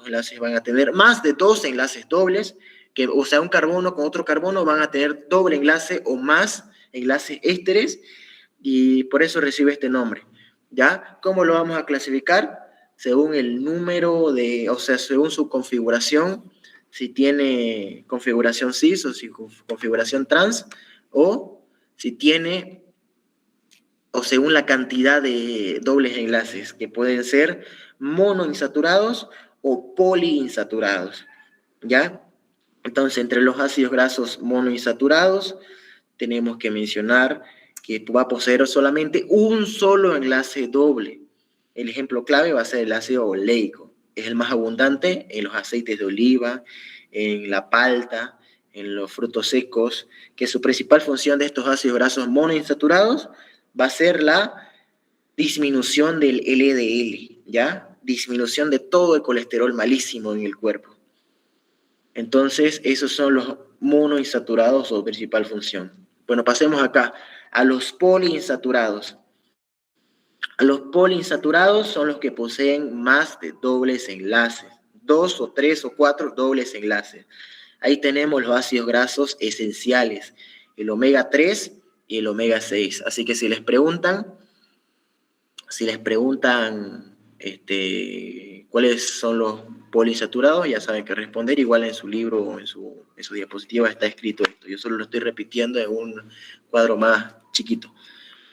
enlaces van a tener más de 2 enlaces dobles, o sea, un carbono con otro carbono van a tener doble enlace o más enlaces ésteres, y por eso recibe este nombre, ¿ya? ¿Cómo lo vamos a clasificar? Según el número según su configuración, si tiene configuración cis o si configuración trans, o si tiene, o según la cantidad de dobles enlaces, que pueden ser monoinsaturados o poliinsaturados, ¿ya? Entonces, entre los ácidos grasos monoinsaturados, tenemos que mencionar que va a poseer solamente un solo enlace doble. El ejemplo clave va a ser el ácido oleico. Es el más abundante en los aceites de oliva, en la palta, en los frutos secos, que su principal función de estos ácidos grasos monoinsaturados va a ser la disminución del LDL, ¿ya? Disminución de todo el colesterol malísimo en el cuerpo. Entonces, esos son los monoinsaturados o principal función. Bueno, pasemos acá a los poliinsaturados. A los poliinsaturados son los que poseen más de dobles enlaces, 2 o 3 o 4 dobles enlaces. Ahí tenemos los ácidos grasos esenciales, el omega 3 y el omega 6. Así que si les preguntan cuáles son los poliinsaturados, ya saben qué responder. Igual en su libro o en su diapositiva está escrito esto. Yo solo lo estoy repitiendo en un cuadro más chiquito.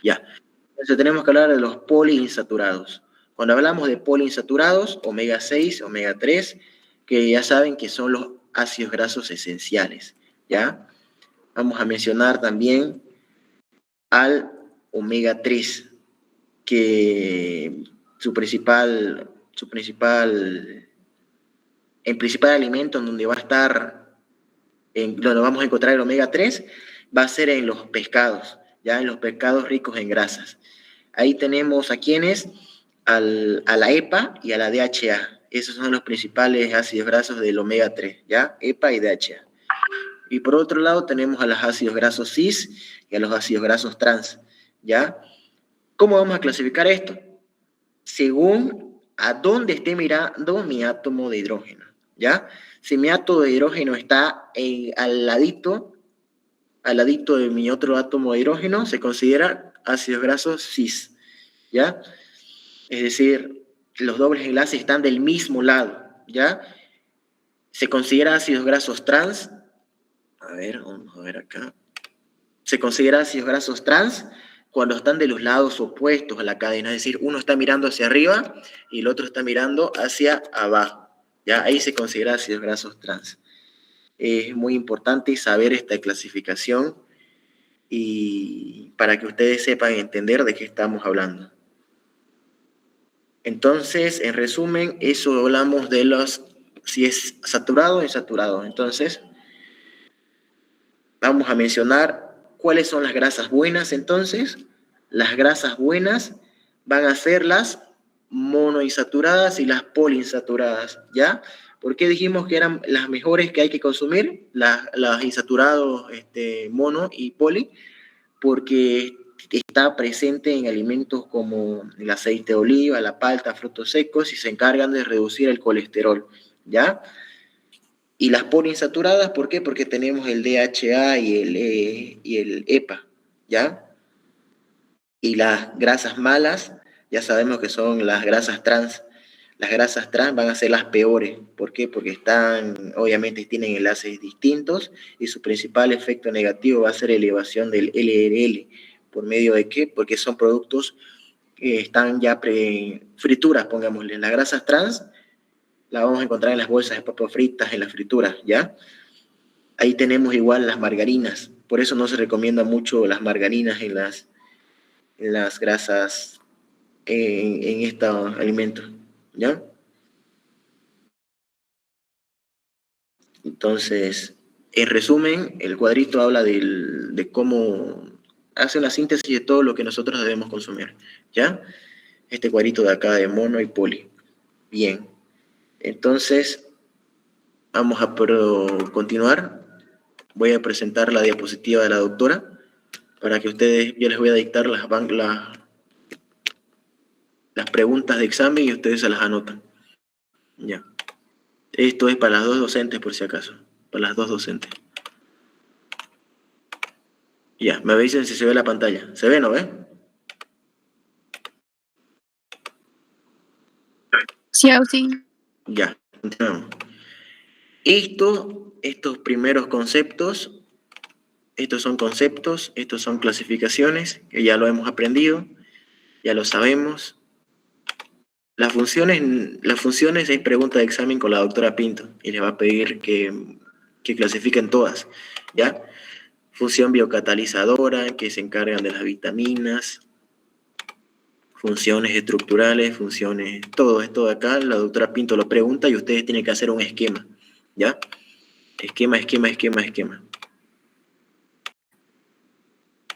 Ya. Entonces tenemos que hablar de los poliinsaturados. Cuando hablamos de poliinsaturados, omega 6, omega 3, que ya saben que son los ácidos grasos esenciales, ¿ya? Vamos a mencionar también al omega 3, que el principal alimento en donde va a estar, donde vamos a encontrar el omega 3, va a ser en los pescados, ya en los pescados ricos en grasas. Ahí tenemos a quienes, a la EPA y a la DHA. Esos son los principales ácidos grasos del omega 3, ¿ya? EPA y DHA. Y por otro lado tenemos a los ácidos grasos cis y a los ácidos grasos trans, ¿ya? ¿Cómo vamos a clasificar esto? Según a dónde esté mirando mi átomo de hidrógeno, ¿ya? Si mi átomo de hidrógeno está al ladito de mi otro átomo de hidrógeno, se considera ácidos grasos cis, ¿ya? Es decir, los dobles enlaces están del mismo lado, ¿ya? Se considera ácidos grasos trans. A ver, vamos a ver acá. Se considera ácidos grasos trans cuando están de los lados opuestos a la cadena, es decir, uno está mirando hacia arriba y el otro está mirando hacia abajo, ¿ya? Ahí se considera ácidos grasos trans. Es muy importante saber esta clasificación y para que ustedes sepan entender de qué estamos hablando. Entonces, en resumen, eso hablamos de si es saturado o insaturado. Entonces, vamos a mencionar ¿Cuáles son las grasas buenas entonces? Las grasas buenas van a ser las monoinsaturadas y las poliinsaturadas, ¿ya? ¿Por qué dijimos que eran las mejores que hay que consumir? Las insaturados mono y poli, porque está presente en alimentos como el aceite de oliva, la palta, frutos secos y se encargan de reducir el colesterol, ¿ya? Y las poliinsaturadas, ¿por qué? Porque tenemos el DHA y el EPA, ¿ya? Y las grasas malas, ya sabemos que son las grasas trans. Las grasas trans van a ser las peores. ¿Por qué? Porque obviamente tienen enlaces distintos y su principal efecto negativo va a ser elevación del LDL. ¿Por medio de qué? Porque son productos que están ya frituras, pongámosle. Las grasas trans las vamos a encontrar en las bolsas de papas fritas, en las frituras, ¿ya? Ahí tenemos igual las margarinas. Por eso no se recomienda mucho las margarinas en las grasas, en estos alimentos, ¿ya? Entonces, en resumen, el cuadrito habla de cómo hace una síntesis de todo lo que nosotros debemos consumir, ¿ya? Este cuadrito de acá de mono y poli. Bien. Entonces, vamos a continuar. Voy a presentar la diapositiva de la doctora para que ustedes, yo les voy a dictar las preguntas de examen y ustedes se las anotan. Ya. Esto es para las dos docentes, por si acaso. Para las dos docentes. Ya, me avisen si se ve la pantalla. ¿Se ve, no ve? Sí, Ausi. Ya, continuamos. Estos primeros conceptos, estos son conceptos, estos son clasificaciones, que ya lo hemos aprendido, ya lo sabemos. Las funciones es pregunta de examen con la doctora Pinto y le va a pedir que clasifiquen todas, ¿ya? Función biocatalizadora, que se encargan de las vitaminas, funciones estructurales, funciones, todo esto de acá, la doctora Pinto lo pregunta y ustedes tienen que hacer un esquema, ¿ya? Esquema.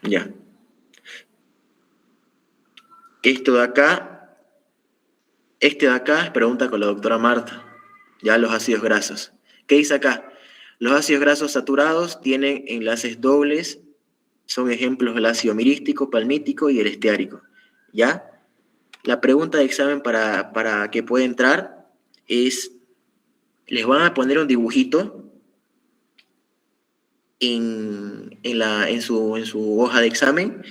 Ya. Este de acá es pregunta con la doctora Marta, ya los ácidos grasos. ¿Qué dice acá? Los ácidos grasos saturados tienen enlaces dobles, son ejemplos del ácido mirístico, palmítico y el esteárico, ¿ya? La pregunta de examen para que pueda entrar es, les van a poner un dibujito en su hoja de examen,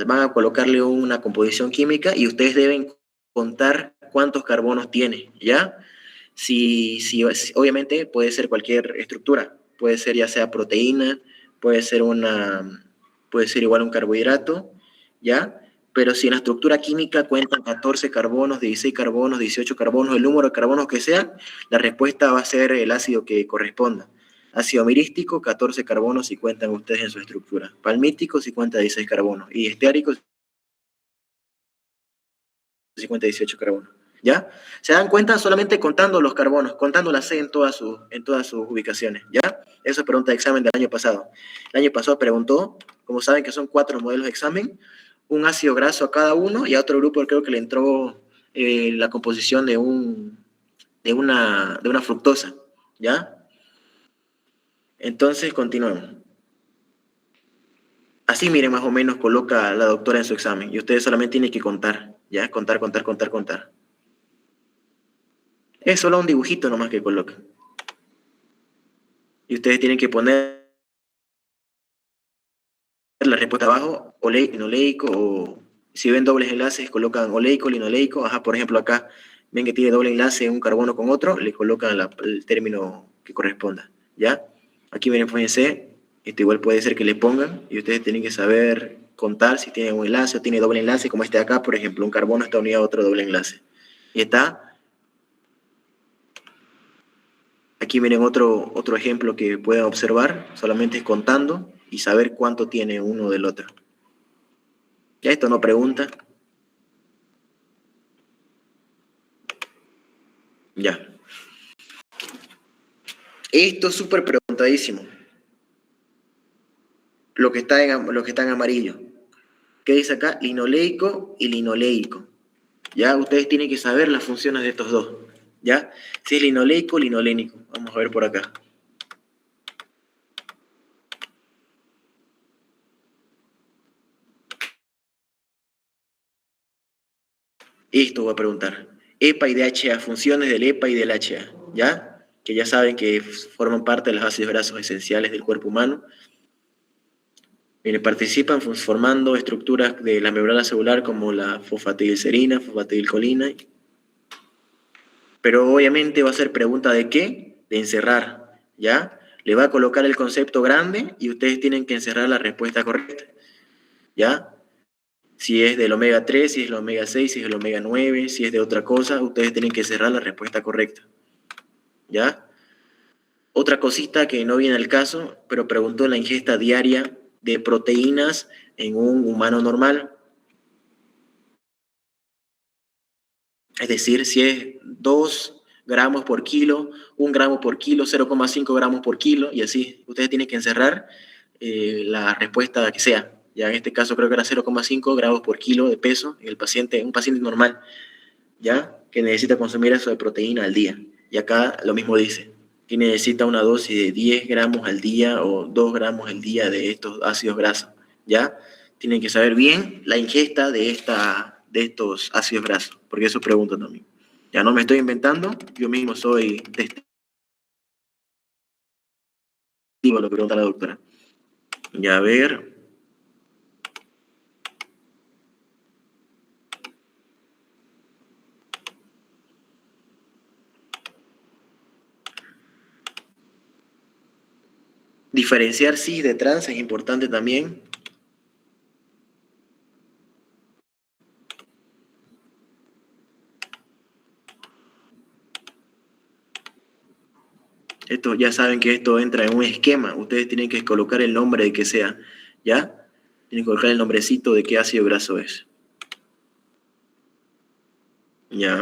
van a colocarle una composición química y ustedes deben contar cuántos carbonos tiene, ¿ya? Obviamente puede ser cualquier estructura, puede ser ya sea proteína, puede ser igual un carbohidrato, ¿ya? Pero si en la estructura química cuentan 14 carbonos, 16 carbonos, 18 carbonos, el número de carbonos que sea, la respuesta va a ser el ácido que corresponda. Ácido mirístico, 14 carbonos si cuentan ustedes en su estructura. Palmítico si cuenta 16 carbonos. Y esteárico si cuenta 18 carbonos. ¿Ya? Se dan cuenta solamente contando los carbonos, contando la C en todas sus ubicaciones, ¿ya? Eso es pregunta de examen del año pasado. El año pasado preguntó, como saben que son 4 modelos de examen, un ácido graso a cada uno y a otro grupo creo que le entró la composición de una fructosa, ¿ya? Entonces, continuamos. Así, miren, más o menos coloca la doctora en su examen y ustedes solamente tienen que contar, ¿ya? Contar. Es solo un dibujito nomás que colocan. Y ustedes tienen que poner la respuesta abajo, oleico, linoleico, o si ven dobles enlaces, colocan oleico, linoleico. Ajá, por ejemplo, acá ven que tiene doble enlace un carbono con otro, le colocan el término que corresponda, ¿ya? Aquí miren, fíjense, esto igual puede ser que le pongan, y ustedes tienen que saber contar si tiene un enlace o tiene doble enlace, como este de acá, por ejemplo, un carbono está unido a otro doble enlace. Y está. Aquí miren otro ejemplo que pueden observar, solamente es contando y saber cuánto tiene uno del otro. Ya esto no pregunta. Ya. Esto es súper preguntadísimo. lo que está en amarillo. ¿Qué dice acá? Linoleico y linoleico. Ya ustedes tienen que saber las funciones de estos dos. ¿Ya? Si es linoleico o linolénico. Vamos a ver por acá. Esto voy a preguntar. EPA y DHA, funciones del EPA y del HA. ¿Ya? Que ya saben que forman parte de los ácidos grasos esenciales del cuerpo humano. Participan formando estructuras de la membrana celular como la fosfatidilcerina, fosfatidilcolina. Pero obviamente va a ser pregunta de qué, de encerrar, ¿ya? Le va a colocar el concepto grande y ustedes tienen que encerrar la respuesta correcta, ¿ya? Si es del omega 3, si es el omega 6, si es el omega 9, si es de otra cosa, ustedes tienen que cerrar la respuesta correcta, ¿ya? Otra cosita que no viene al caso, pero preguntó la ingesta diaria de proteínas en un humano normal. Es decir, si es 2 gramos por kilo, 1 gramo por kilo, 0,5 gramos por kilo, y así. Ustedes tienen que encerrar la respuesta que sea. Ya en este caso creo que era 0,5 gramos por kilo de peso en el paciente, un paciente normal, ya que necesita consumir eso de proteína al día. Y acá lo mismo dice, que necesita una dosis de 10 gramos al día o 2 gramos al día de estos ácidos grasos, ¿ya? Tienen que saber bien la ingesta de estos ácidos grasos, porque eso pregunto también. Ya no me estoy inventando, yo mismo soy testigo de lo que pregunta la doctora. Ya a ver. Diferenciar cis de trans es importante también. Esto, ya saben que esto entra en un esquema. Ustedes tienen que colocar el nombre de que sea, ¿ya? Tienen que colocar el nombrecito de qué ácido graso es. Ya.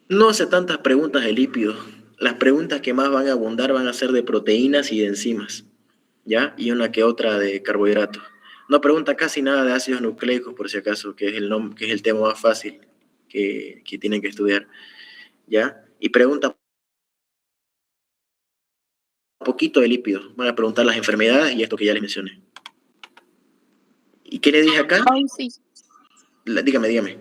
No hace tantas preguntas de lípidos. Las preguntas que más van a abundar van a ser de proteínas y de enzimas, ¿ya? Y una que otra de carbohidratos. No pregunta casi nada de ácidos nucleicos, por si acaso, que es el tema más fácil que tienen que estudiar, ¿ya? Y pregunta un poquito de lípidos. Van a preguntar las enfermedades y esto que ya les mencioné. ¿Y qué le dije acá? Ay, sí. Dígame.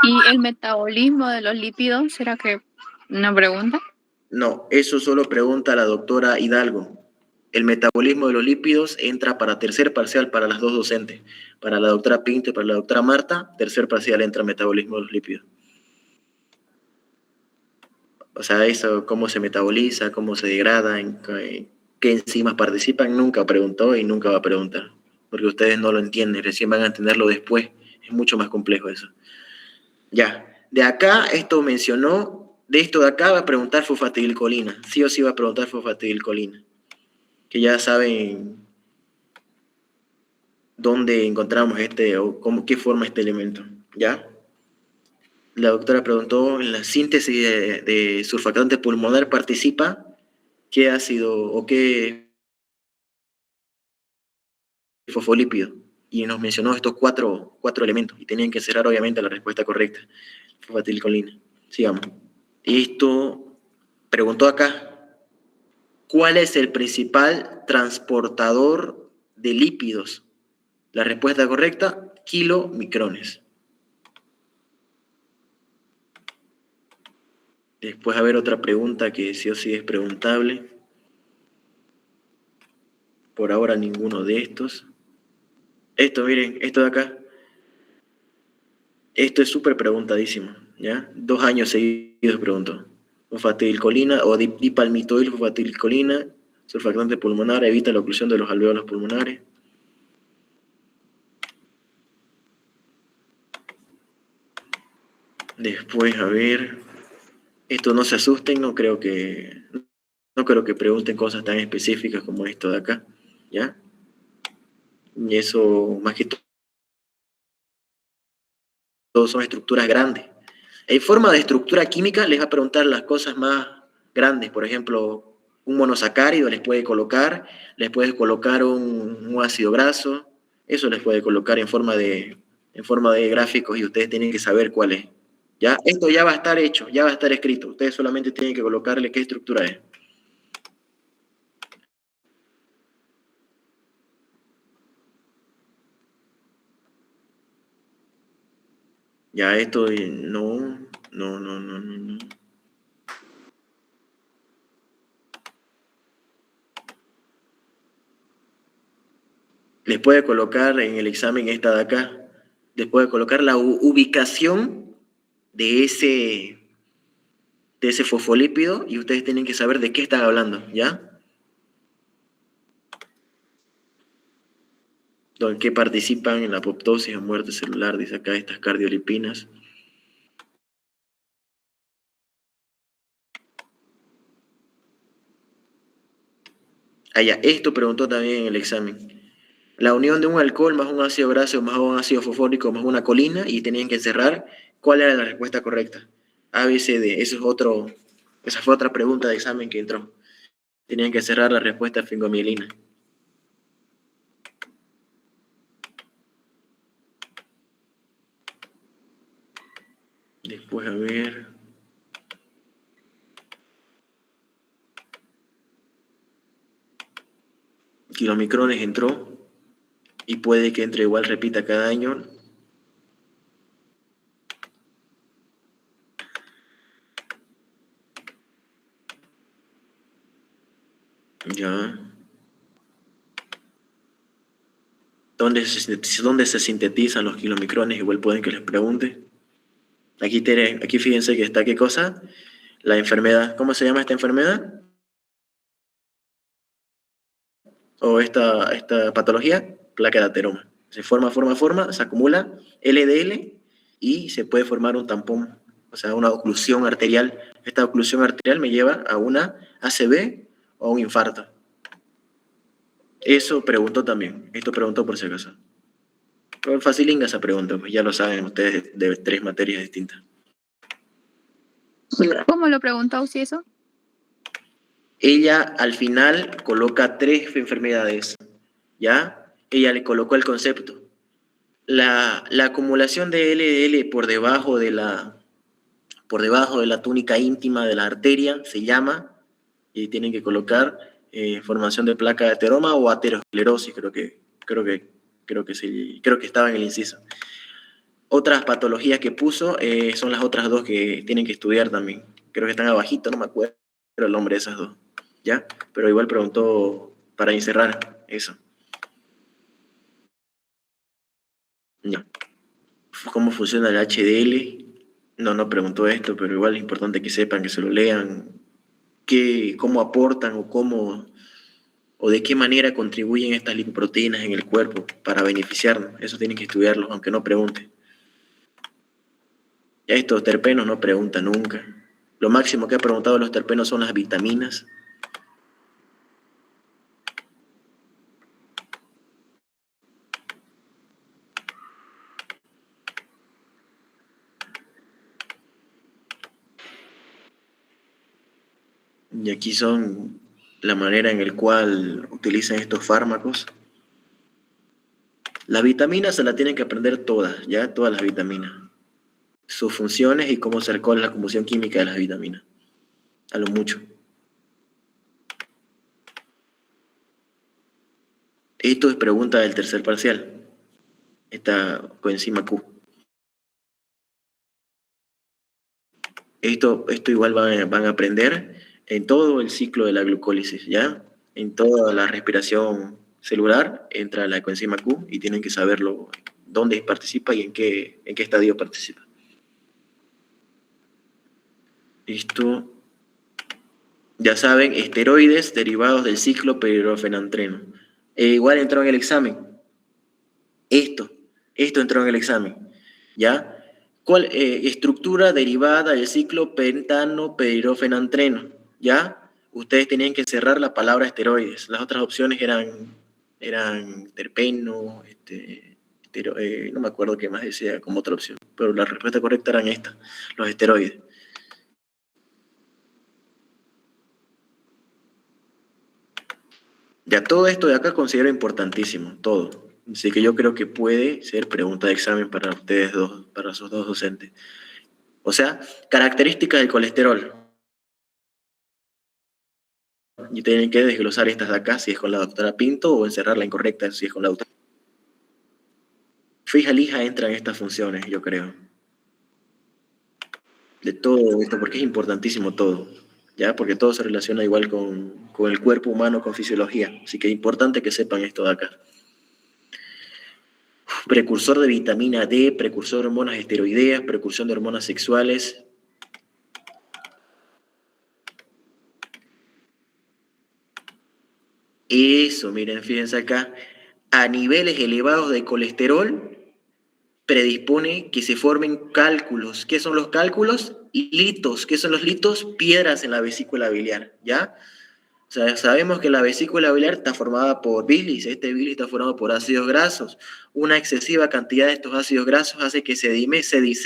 ¿Y el metabolismo de los lípidos? ¿Será que una pregunta? No, eso solo pregunta la doctora Hidalgo. El metabolismo de los lípidos entra para tercer parcial para las dos docentes. Para la doctora Pinto y para la doctora Marta, tercer parcial entra metabolismo de los lípidos. O sea, eso, cómo se metaboliza, cómo se degrada, en qué enzimas participan, nunca preguntó y nunca va a preguntar. Porque ustedes no lo entienden, recién van a entenderlo después. Es mucho más complejo eso. Ya, de acá, esto mencionó, de esto de acá va a preguntar fosfatidilcolina. Sí o sí va a preguntar fosfatidilcolina. Que ya saben dónde encontramos qué forma este elemento, ¿ya? La doctora preguntó, en la síntesis de surfactante pulmonar participa qué ácido o qué fosfolípido. Y nos mencionó estos cuatro elementos y tenían que cerrar obviamente la respuesta correcta. Fosfatidilcolina. Sigamos. Esto preguntó acá, ¿cuál es el principal transportador de lípidos? La respuesta correcta, kilomicrones. Después a ver otra pregunta que sí o sí es preguntable. Por ahora ninguno de estos. Esto, miren, esto de acá. Esto es súper preguntadísimo, ¿ya? 2 años seguidos preguntó. Fosfatidilcolina o dipalmitoil fosfatidilcolina, surfactante pulmonar, evita la oclusión de los alvéolos pulmonares. Después, a ver, esto no se asusten, no creo que pregunten cosas tan específicas como esto de acá, ¿ya? Y eso, más que todo, son estructuras grandes. En forma de estructura química les va a preguntar las cosas más grandes, por ejemplo, un monosacárido les puedes colocar un ácido graso, eso les puede colocar en forma de gráficos y ustedes tienen que saber cuál es. ¿Ya? Esto ya va a estar hecho, ya va a estar escrito. Ustedes solamente tienen que colocarle qué estructura es. Ya esto no. Les puede colocar en el examen esta de acá, les puede colocar la ubicación de ese fosfolípido y ustedes tienen que saber de qué están hablando, ¿ya? ¿En qué participan en la apoptosis o muerte celular? Dice acá estas cardiolipinas. Ah, ya, esto preguntó también en el examen. La unión de un alcohol más un ácido graso más un ácido fosfórico más una colina y tenían que encerrar cuál era la respuesta correcta. A, B, C, D. Esa fue otra pregunta de examen que entró. Tenían que cerrar la respuesta fingomielina. Después, a ver. Kilomicrones entró y puede que entre igual, repita cada año. Ya. ¿Dónde se sintetizan los kilomicrones? Igual pueden que les pregunte. Aquí fíjense que está, ¿qué cosa? La enfermedad. ¿Cómo se llama esta enfermedad? O esta patología, placa de ateroma. Se forma, se acumula LDL y se puede formar un tampón, o sea, una oclusión arterial. Esta oclusión arterial me lleva a una ACV o un infarto. Eso preguntó también, esto preguntó por si acaso. Pero facilinga esa pregunta, pues ya lo saben ustedes de 3 materias distintas. ¿Cómo lo preguntó si eso? Ella al final coloca 3 enfermedades, ¿ya? Ella le colocó el concepto. La acumulación de LDL por debajo de la túnica íntima de la arteria se llama, y tienen que colocar formación de placa de ateroma o aterosclerosis, creo que estaba en el inciso. Otras patologías que puso son las otras 2 que tienen que estudiar también. Creo que están abajito, no me acuerdo el nombre de esas 2, ¿ya? Pero igual preguntó para encerrar eso. Ya. ¿Cómo funciona el HDL? No preguntó esto, pero igual es importante que sepan, que se lo lean, cómo aportan o de qué manera contribuyen estas lipoproteínas en el cuerpo para beneficiarnos. Eso tienen que estudiarlo, aunque no pregunten. Ya estos terpenos no preguntan nunca. Lo máximo que ha preguntado los terpenos son las vitaminas. Y aquí son la manera en la cual utilizan estos fármacos. Las vitaminas se las tienen que aprender todas, ¿ya? Todas las vitaminas. Sus funciones y cómo se recorre la composición química de las vitaminas. A lo mucho. Esto es pregunta del tercer parcial. Esta coenzima Q. Esto igual van a aprender en todo el ciclo de la glucólisis, ¿ya? En toda la respiración celular entra la coenzima Q y tienen que saberlo dónde participa y en qué estadio participa. Esto, ya saben, esteroides derivados del ciclo piridoxifenantreno. Igual entró en el examen. Esto entró en el examen, ¿ya? ¿Cuál estructura derivada del ciclo pentano-piridoxifenantreno? ¿Ya? Ustedes tenían que cerrar la palabra esteroides. Las otras opciones eran terpeno, no me acuerdo qué más decía como otra opción, pero la respuesta correcta eran estas, los esteroides. Ya todo esto de acá considero importantísimo, todo. Así que yo creo que puede ser pregunta de examen para ustedes dos, para sus dos docentes. O sea, características del colesterol. Y tienen que desglosar estas de acá si es con la doctora Pinto o encerrar la incorrecta si es con la doctora. Fija lija entra en estas funciones, yo creo. De todo esto, porque es importantísimo todo, ¿ya? Porque todo se relaciona igual con el cuerpo humano, con fisiología. Así que es importante que sepan esto de acá. Precursor de vitamina D, precursor de hormonas esteroideas, precursor de hormonas sexuales. Eso, miren, fíjense acá. A niveles elevados de colesterol predispone que se formen cálculos. ¿Qué son los cálculos? Litos. ¿Qué son los litos? Piedras en la vesícula biliar, ¿ya? O sea, sabemos que la vesícula biliar está formada por bilis. Este bilis está formado por ácidos grasos. Una excesiva cantidad de estos ácidos grasos hace que se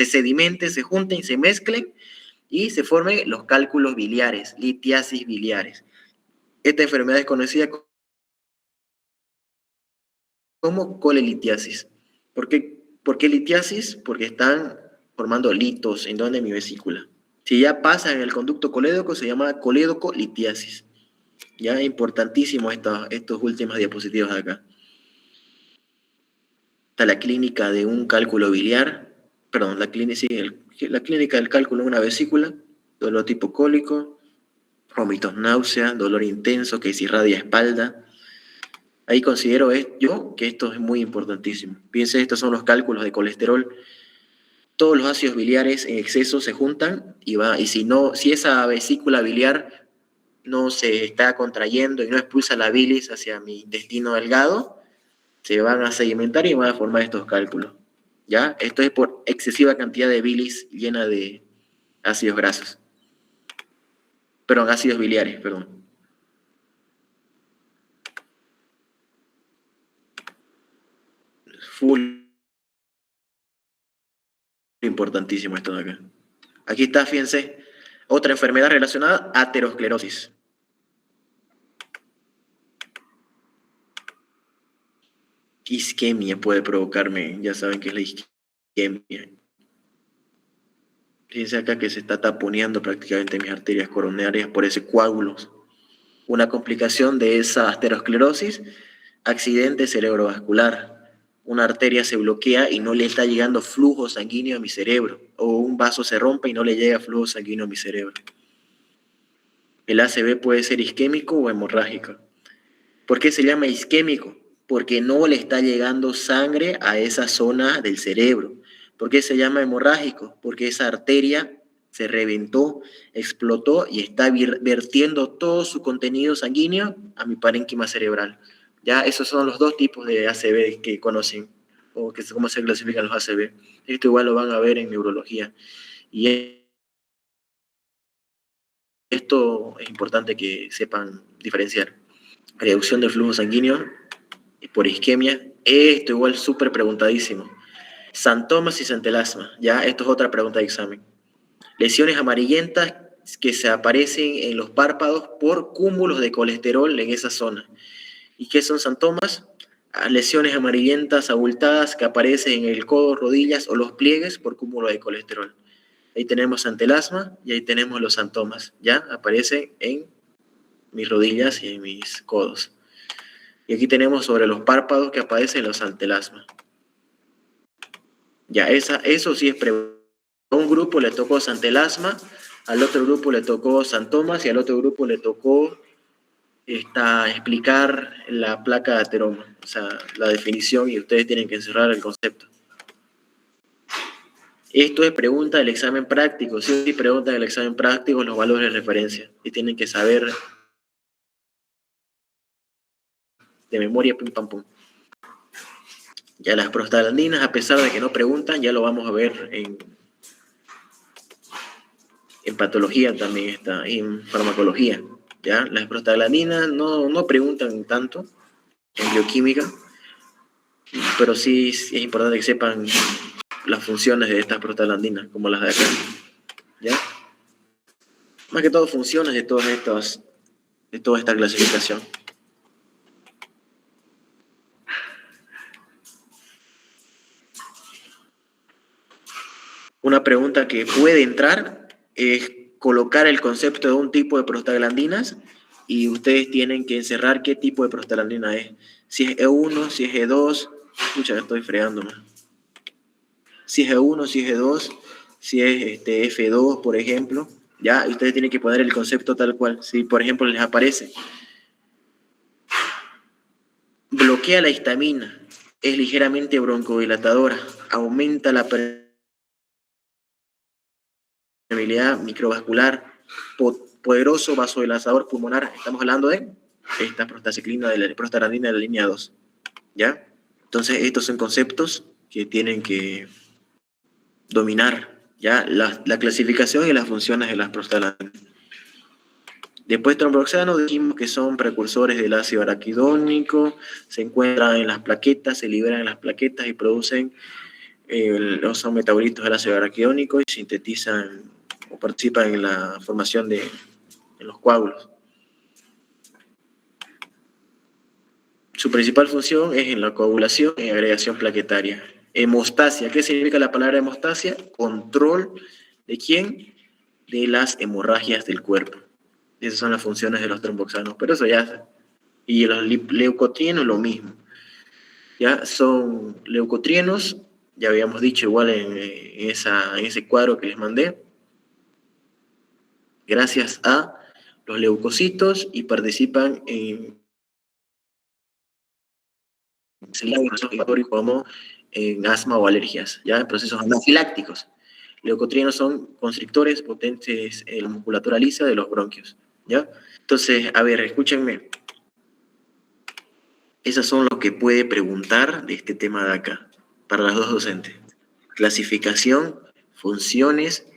sedimente, se junten, se mezclen y se formen los cálculos biliares, litiasis biliares. Esta enfermedad es conocida como colelitiasis. ¿Por qué litiasis? Porque están formando litos en donde mi vesícula. Si ya pasa en el conducto colédoco, se llama colédoco-litiasis. Ya es importantísimo estas últimas diapositivas de acá. Está la clínica de un cálculo biliar, perdón, la clínica del cálculo de una vesícula, dolor tipo cólico, vómitos, náusea, dolor intenso que se irradia espalda. Ahí considero yo que esto es muy importantísimo. Fíjense, estos son los cálculos de colesterol. Todos los ácidos biliares en exceso se juntan y si esa vesícula biliar no se está contrayendo y no expulsa la bilis hacia mi intestino delgado, se van a sedimentar y van a formar estos cálculos, ¿ya? Esto es por excesiva cantidad de bilis llena de ácidos grasos. Perdón, ácidos biliares, perdón. Full importantísimo esto de acá. Aquí está, fíjense, otra enfermedad relacionada, aterosclerosis. Isquemia puede provocarme, ya saben que es la isquemia. Fíjense acá que se está taponeando prácticamente mis arterias coronarias por ese coágulo. Una complicación de esa aterosclerosis, accidente cerebrovascular. Una arteria se bloquea y no le está llegando flujo sanguíneo a mi cerebro. O un vaso se rompe y no le llega flujo sanguíneo a mi cerebro. El ACV puede ser isquémico o hemorrágico. ¿Por qué se llama isquémico? Porque no le está llegando sangre a esa zona del cerebro. ¿Por qué se llama hemorrágico? Porque esa arteria se reventó, explotó y está vertiendo todo su contenido sanguíneo a mi parénquima cerebral. Ya, esos son los dos tipos de ACV que conocen, o cómo se clasifican los ACV. Esto igual lo van a ver en neurología. Y esto es importante que sepan diferenciar. Reducción del flujo sanguíneo por isquemia. Esto igual súper preguntadísimo. Xantomas y centelasma. Ya, esto es otra pregunta de examen. Lesiones amarillentas que se aparecen en los párpados por cúmulos de colesterol en esa zona. ¿Y qué son xantomas? Lesiones amarillentas abultadas que aparecen en el codo, rodillas o los pliegues por cúmulo de colesterol. Ahí tenemos centelasma y ahí tenemos los xantomas. Ya aparecen en mis rodillas y en mis codos. Y aquí tenemos sobre los párpados que aparecen los centelasmas. Ya, eso sí es pregunta. A un grupo le tocó centelasma, al otro grupo le tocó xantomas y al otro grupo le tocó explicar la placa de ateroma, o sea, la definición, y ustedes tienen que encerrar el concepto. Esto es pregunta del examen práctico. Sí, pregunta del examen práctico los valores de referencia y tienen que saber de memoria, pim pam pum. Ya las prostaglandinas, a pesar de que no preguntan, ya lo vamos a ver en patología también está, en farmacología. ¿Ya? Las prostaglandinas no preguntan tanto en bioquímica, pero sí es importante que sepan las funciones de estas prostaglandinas, como las de acá. ¿Ya? Más que todo funciones de toda esta clasificación. Una pregunta que puede entrar es colocar el concepto de un tipo de prostaglandinas y ustedes tienen que encerrar qué tipo de prostaglandina es. Si es E1, si es E2, escucha, estoy fregándome. Si es E1, si es E2, si es F2, por ejemplo, ya, y ustedes tienen que poner el concepto tal cual. Si, por ejemplo, les aparece, bloquea la histamina, es ligeramente broncodilatadora, aumenta la permeabilidad microvascular, poderoso vasodilatador pulmonar. Estamos hablando de esta prostaciclina de la prostaglandina de la línea 2, ¿ya? Entonces, estos son conceptos que tienen que dominar, ¿ya? La clasificación y las funciones de las prostaglandinas. Después, tromboxano, dijimos que son precursores del ácido araquidónico, se encuentran en las plaquetas, se liberan en las plaquetas y producen, son metabolitos del ácido araquidónico y sintetizan o participan en la formación en los coágulos. Su principal función es en la coagulación y agregación plaquetaria. Hemostasia, ¿qué significa la palabra hemostasia? Control ¿de quién? De las hemorragias del cuerpo. Esas son las funciones de los tromboxanos, pero eso ya. Y los leucotrienos lo mismo. Ya son leucotrienos, ya habíamos dicho igual en ese cuadro que les mandé, gracias a los leucocitos y participan en como en asma o alergias, ya en procesos anafilácticos. Leucotrienos son constrictores potentes en la musculatura lisa de los bronquios, ¿ya? Entonces, a ver, escúchenme. Esos son los que puede preguntar de este tema de acá, para las dos docentes. Clasificación, funciones,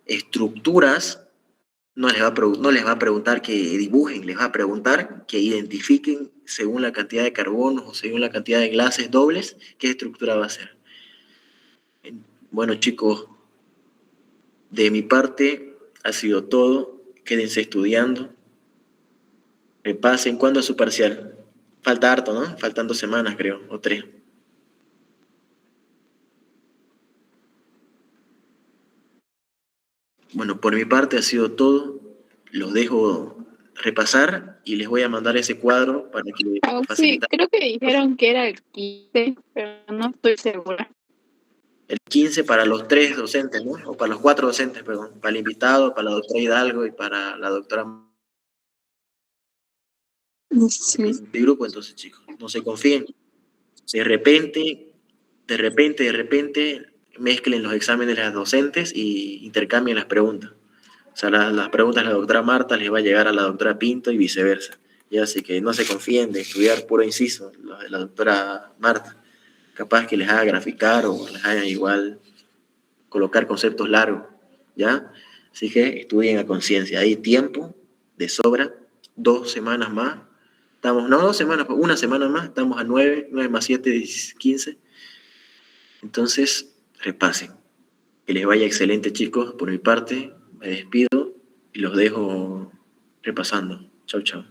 estructuras. No les va a preguntar que dibujen, les va a preguntar que identifiquen según la cantidad de carbonos o según la cantidad de enlaces dobles, qué estructura va a ser. Bueno, chicos, de mi parte ha sido todo. Quédense estudiando. Repasen. ¿Cuándo es su parcial? Falta harto, ¿no? Faltan 2 semanas, creo, o 3. Bueno, por mi parte ha sido todo. Los dejo repasar y les voy a mandar ese cuadro para que Sí, faciliten. creo que dijeron que era el 15, pero no estoy segura. El 15 para los 3 docentes, ¿no? O para los 4 docentes, perdón. Para el invitado, para la doctora Hidalgo y para la doctora. Sí. De grupo, entonces, chicos, no se confíen. De repente, mezclen los exámenes de las docentes y intercambien las preguntas. O sea, las preguntas de la doctora Marta les va a llegar a la doctora Pinto y viceversa. Ya, así que no se confíen de estudiar puro inciso, la doctora Marta. Capaz que les haga graficar o les haga igual colocar conceptos largos, ¿ya? Así que estudien a conciencia. Hay tiempo de sobra, 2 semanas más. Estamos, no 2 semanas, una semana más, estamos a 9 más 7, 15. Entonces, repasen. Que les vaya excelente, chicos. Por mi parte, me despido y los dejo repasando. Chau, chau.